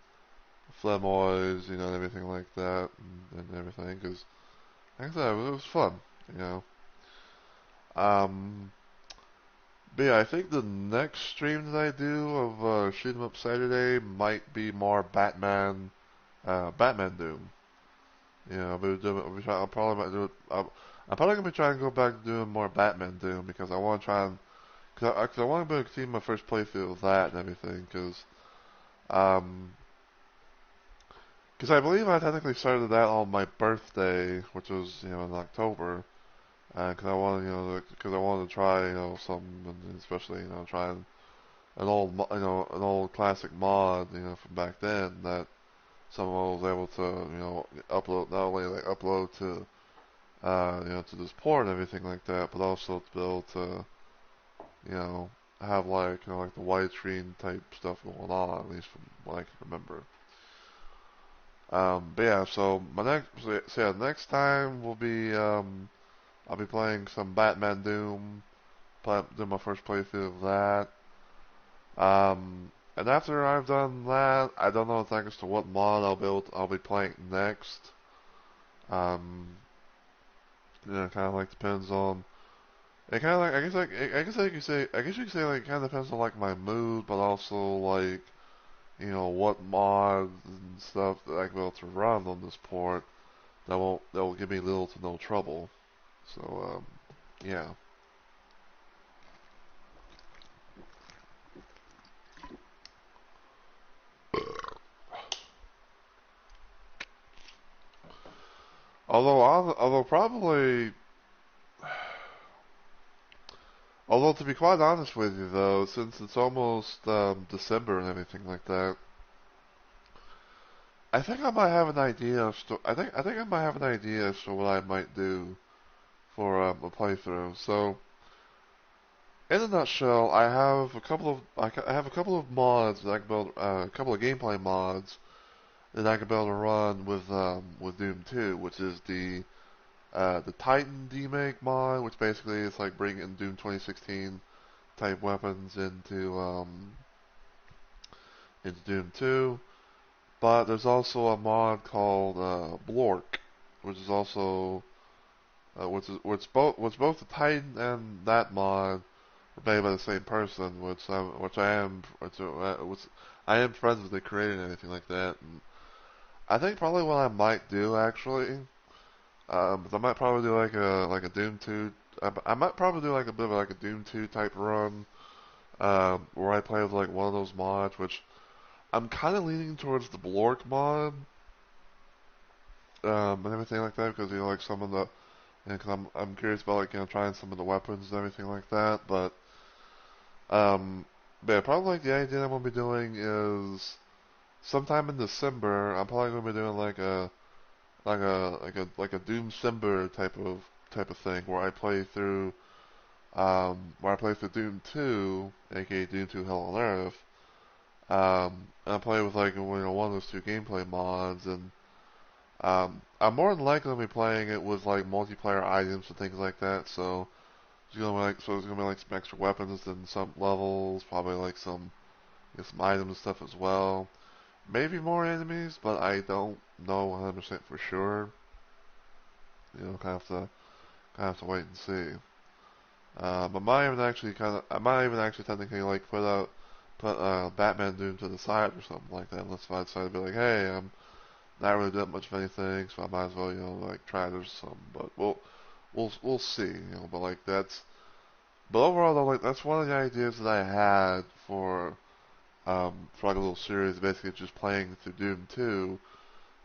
Flemoids, and everything like that, and everything. Because, like I said, it was fun, Um, But yeah, I think the next stream that I do of Shoot 'em Up Saturday might be more Batman Doom. Yeah, I'll probably might do it. I'm probably gonna be trying to go back to doing more Batman Doom because I want to try and cause I want to continue my first playthrough of that and everything um, cause I believe I technically started that on my birthday, which was in October, cause I wanted cause I wanted to try something, and especially trying an old an old classic mod from back then that someone was able to upload, not only like upload to to this port and everything like that, but also to be able to, you know, have like, like the widescreen type stuff going on, at least from what I can remember. But yeah, so yeah, next time I'll be playing some Batman Doom, do my first playthrough of that. And after I've done that, I don't know exactly as to what mod I'll be playing next. Um, kind of like depends on. It kind of like I guess I guess you could say like it kind of depends on like my mood, but also like what mods and stuff that I can be able to run on this port that will give me little to no trouble. So yeah. Although probably although to be quite honest with you though, since it's almost December and everything like that, I think I might have an idea I think I might have an idea as to what I might do for a playthrough. So in a nutshell, I have a couple of mods that I can build, a couple of gameplay mods that I can build to run with Doom 2, which is the Titan demake mod, which basically is like bringing Doom 2016 type weapons into Doom 2. But there's also a mod called Blork, which is also which both the Titan and that mod are made by the same person, which I am friends with the creator and everything like that. And I think probably what I might do actually, I might probably do like a Doom 2. I might probably do like a bit of like a Doom 2 type run, where I play with like one of those mods, which I'm kind of leaning towards the Blork mod, and everything like that because like some of the, because I'm curious about like trying some of the weapons and everything like that, um, but yeah, probably like the idea I'm gonna be doing is sometime in December. I'm probably gonna be doing like a Doom Simber type of thing where I play through Doom 2, aka Doom 2 Hell on Earth. And I play with like one of those two gameplay mods, and I'm more than likely gonna be playing it with like multiplayer items and things like that. So there's gonna be like some extra weapons and some levels, probably like some items and stuff as well. Maybe more enemies, but I don't know 100% for sure. Kind of have to wait and see. I might even actually technically like put Batman Doom to the side or something like that. Unless if I decide to be like, hey, I'm not really doing much of anything, so I might as well like try this or something. But we'll see. But like but overall though, like that's one of the ideas that I had for like a little series, basically just playing through Doom 2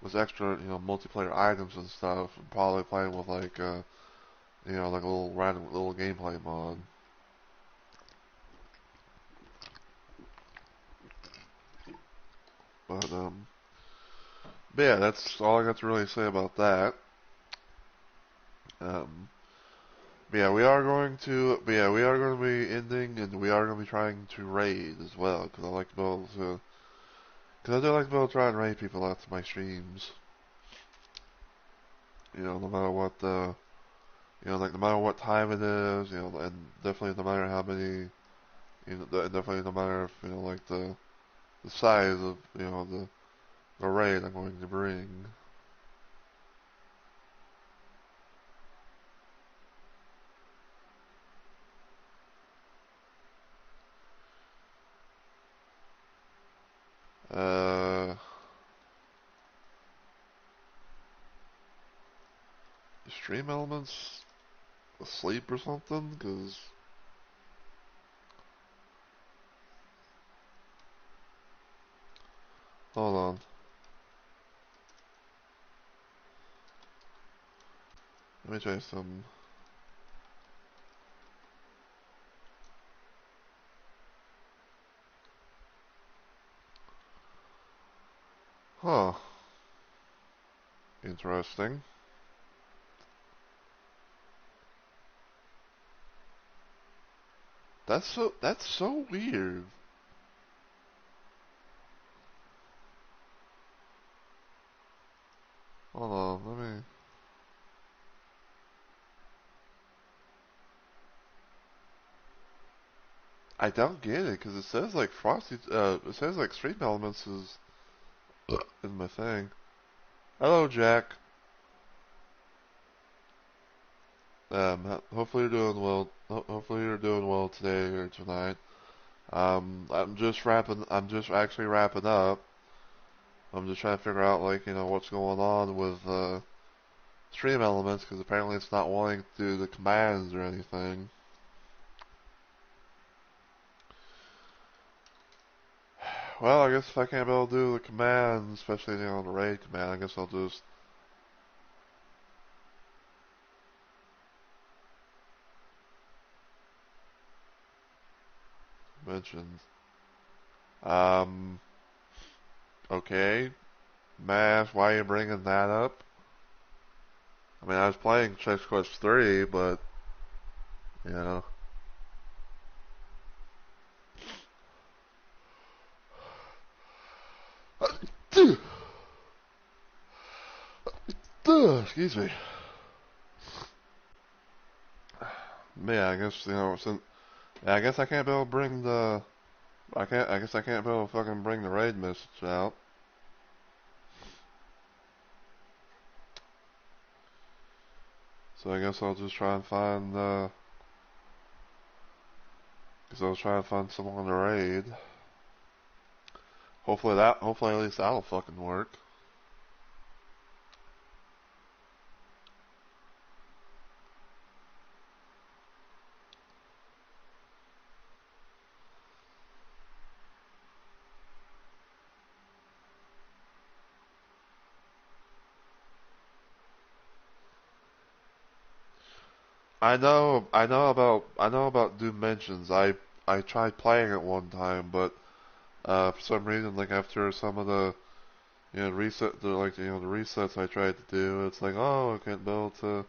with extra multiplayer items and stuff, and probably playing with like like a little random little gameplay mod. But but yeah, that's all I got to really say about that. Um, we are going to be ending, and we are going to be trying to raid as well, because I like to be able to, because I do like to be able to try and raid people out to my streams. No matter what like no matter what time it is, and definitely no matter how many, definitely no matter if like the size of the raid I'm going to bring. stream elements asleep or something? Cause hold on, let me try some. Huh. Interesting. That's so weird. Hold on, let me. I don't get it because it says like Frosty. It says like Stream Elements is in my thing. Hello, Jack. Hopefully you're doing well. Hopefully you're doing well today or tonight. I'm just wrapping. I'm just actually wrapping up. I'm just trying to figure out like what's going on with Stream Elements because apparently it's not wanting to do the commands or anything. Well, I guess if I can't be able to do the commands, especially the raid command, I guess I'll just mention. Um, okay. Mash, why are you bringing that up? I mean, I was playing Chess Quest 3, but, you know. Excuse me. Yeah, I guess, since, yeah, I guess I can't be able to bring the, I guess I can't be able to fucking bring the raid message out. So I guess I'll just try and find, because I was trying to find someone to raid. Hopefully at least that'll fucking work. I know about Dimensions. I tried playing it one time, but for some reason, like after some of the the resets I tried to do, it's like, oh, I can't be able to,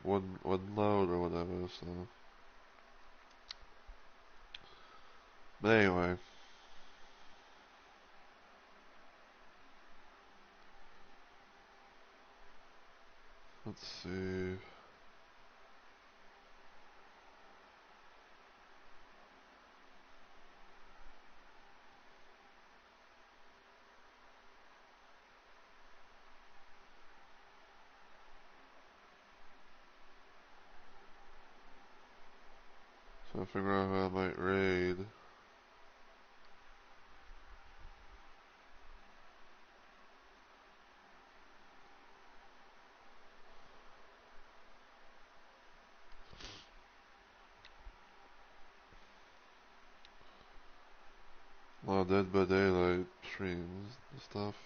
wouldn't load or whatever. So, but anyway, let's see. So I figure out how I might raid. A lot of Dead by Daylight streams and stuff.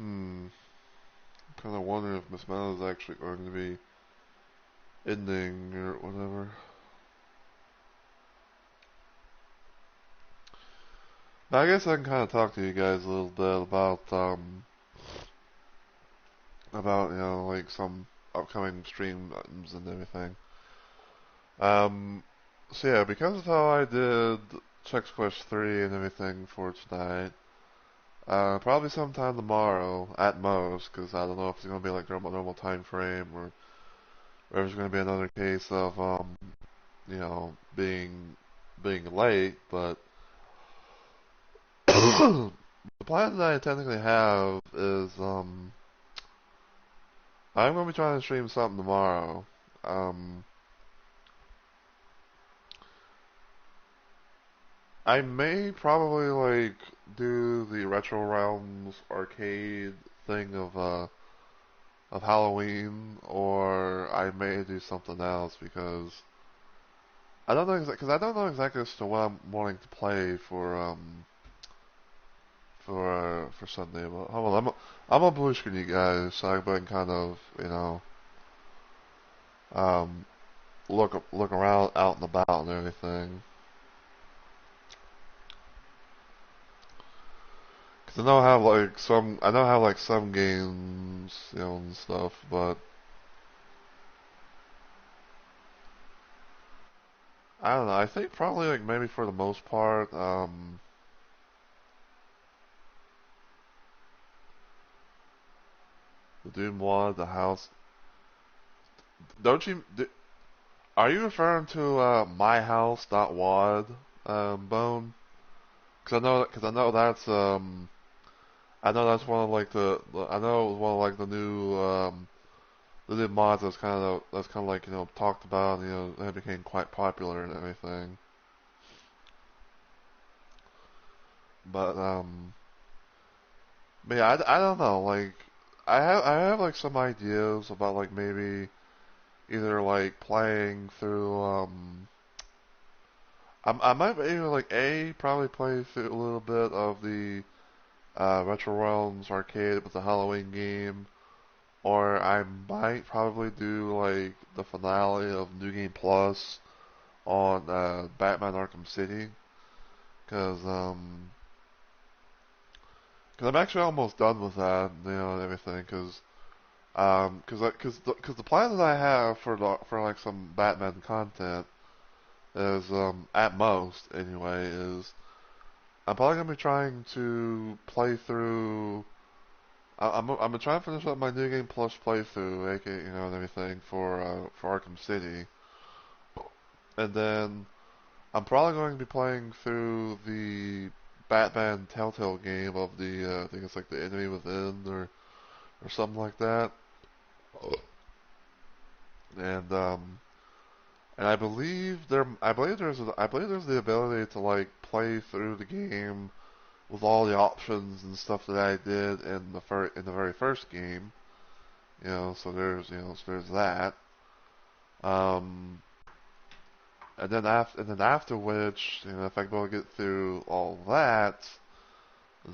I'm kind of wondering if Miss Mel is actually going to be ending or whatever. Now, I guess I can kind of talk to you guys a little bit about like some upcoming streams and everything. Um, so yeah, because of how I did Chex Quest 3 and everything for tonight, Probably sometime tomorrow at most, because I don't know if it's gonna be like normal time frame or if there's gonna be another case of being late. But the plan that I technically have is I'm gonna be trying to stream something tomorrow. Um, I may probably like do the Retro Realms arcade thing of Halloween, or I may do something else because I don't know because I don't know exactly as to what I'm wanting to play for Sunday. But hold on, I'm on blue screen, you guys, so I can kind of um look around out and about and everything. Cause I know I have like some games, and stuff, but I don't know. I think probably like maybe for the most part, the Doom Wad, the house. Don't you? Are you referring to myhouse.wad, Bone? Cause I know that's one of like I know it was one of like the new mods that's kind of like talked about, and became quite popular and everything. But yeah, I don't know. Like, I have like some ideas about like maybe either like playing through I might either like probably play through a little bit of the Retro Realms arcade with the Halloween game, or I might probably do like the finale of New Game Plus on Batman Arkham City, because cause I'm actually almost done with that, and everything, cause the plan that I have for like some Batman content is at most anyway is I'm probably gonna be trying to play through. I'm gonna try and finish up my New Game Plus playthrough, aka and everything for Arkham City, and then I'm probably going to be playing through the Batman Telltale game of the I think it's like the Enemy Within or something like that, and I believe there's the ability to like play through the game with all the options and stuff that I did in the very first game. So there's that. Um, and then after which, if I go get through all that,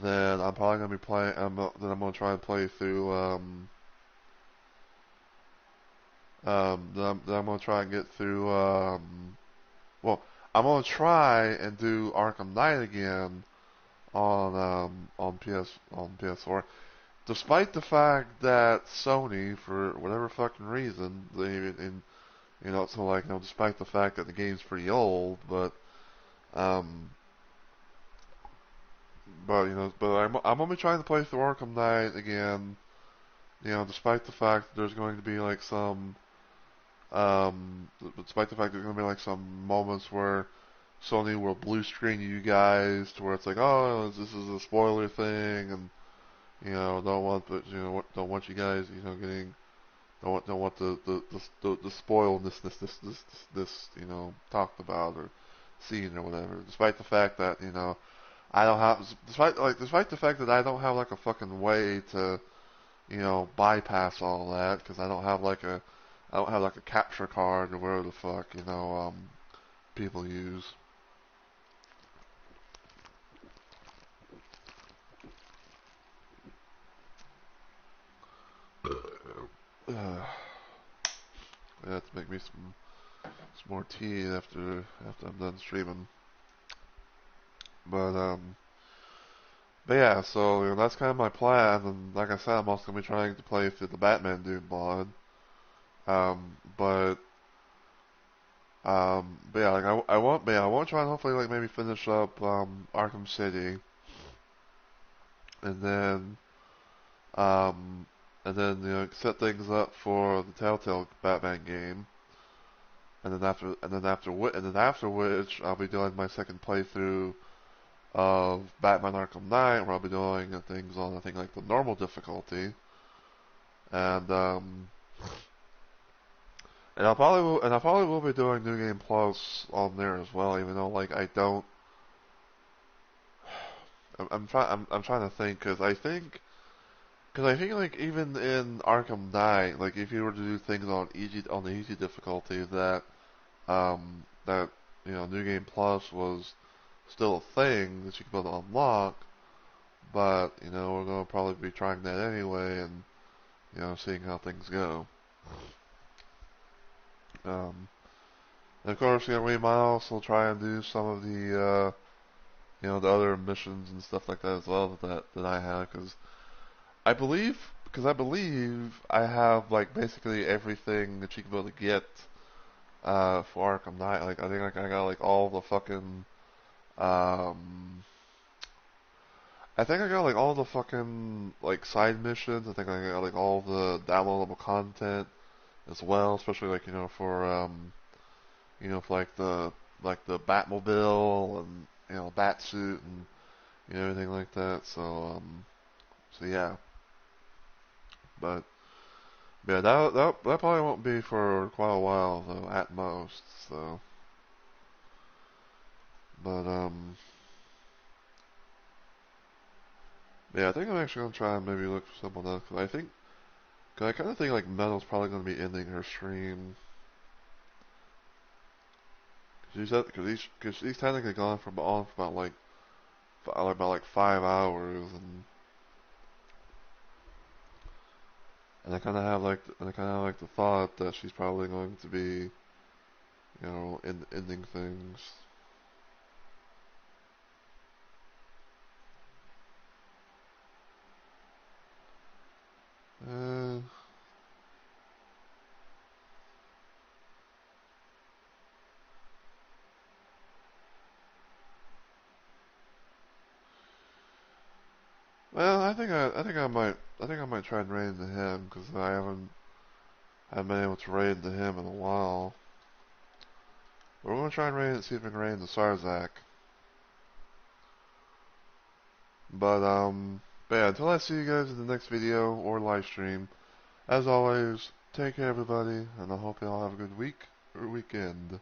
then I'm probably gonna be playing. Then I'm gonna try and play through. Then I'm gonna try and get through. Well, I'm gonna try and do Arkham Knight again on PS4. Despite the fact that Sony, for whatever fucking reason, despite the fact that the game's pretty old, um, but I'm only trying to play through Arkham Knight again, despite the fact that there's going to be like despite the fact there's going to be like some moments where Sony will blue screen you guys to where it's like, oh, this is a spoiler thing, and don't want you guys, getting don't want the spoilness this talked about or seen or whatever. Despite the fact that I don't have despite the fact that I don't have like a fucking way to bypass all that because I don't have like a capture card or whatever the fuck people use. Uh, I have to make me some more tea after I'm done streaming. But but yeah, so that's kind of my plan, and like I said, I'm also gonna be trying to play through the Batman Doom mod. But yeah, like I won't try and hopefully like maybe finish up Arkham City, and then um, set things up for the Telltale Batman game, and then after which I'll be doing my second playthrough of Batman Arkham Knight, where I'll be doing things on I think like the normal difficulty, and I probably will be doing New Game Plus on there as well, even though like I don't. I'm trying to think because I think like even in Arkham Knight, like if you were to do things on the easy difficulty, that New Game Plus was still a thing that you could be able to unlock, but we're gonna probably be trying that anyway, and seeing how things go. Um, and of course, we might also try and do some of the other missions and stuff like that as well that I have, because I believe I have like basically everything that you can be able to get for Arkham Knight. Like I think like I got like all the fucking um I think I got like all the fucking like side missions. I think I got like all the downloadable content as well, especially like for like the Batmobile and Batsuit and everything like that. So yeah, but yeah, that probably won't be for quite a while though, at most. So, but yeah, I think I'm actually gonna try and maybe look for someone else cause I kind of think like Metal's probably gonna be ending her stream. Cause she's technically gone from on for about like 5 hours, and I kind of have like the thought that she's probably going to be ending things. Uh, well, I think I might try and raid into him because haven't been able to raid into him in a while. But we're gonna try and see if we can raid into Sarzak. But yeah, until I see you guys in the next video or live stream, as always, take care everybody, and I hope you all have a good week or weekend.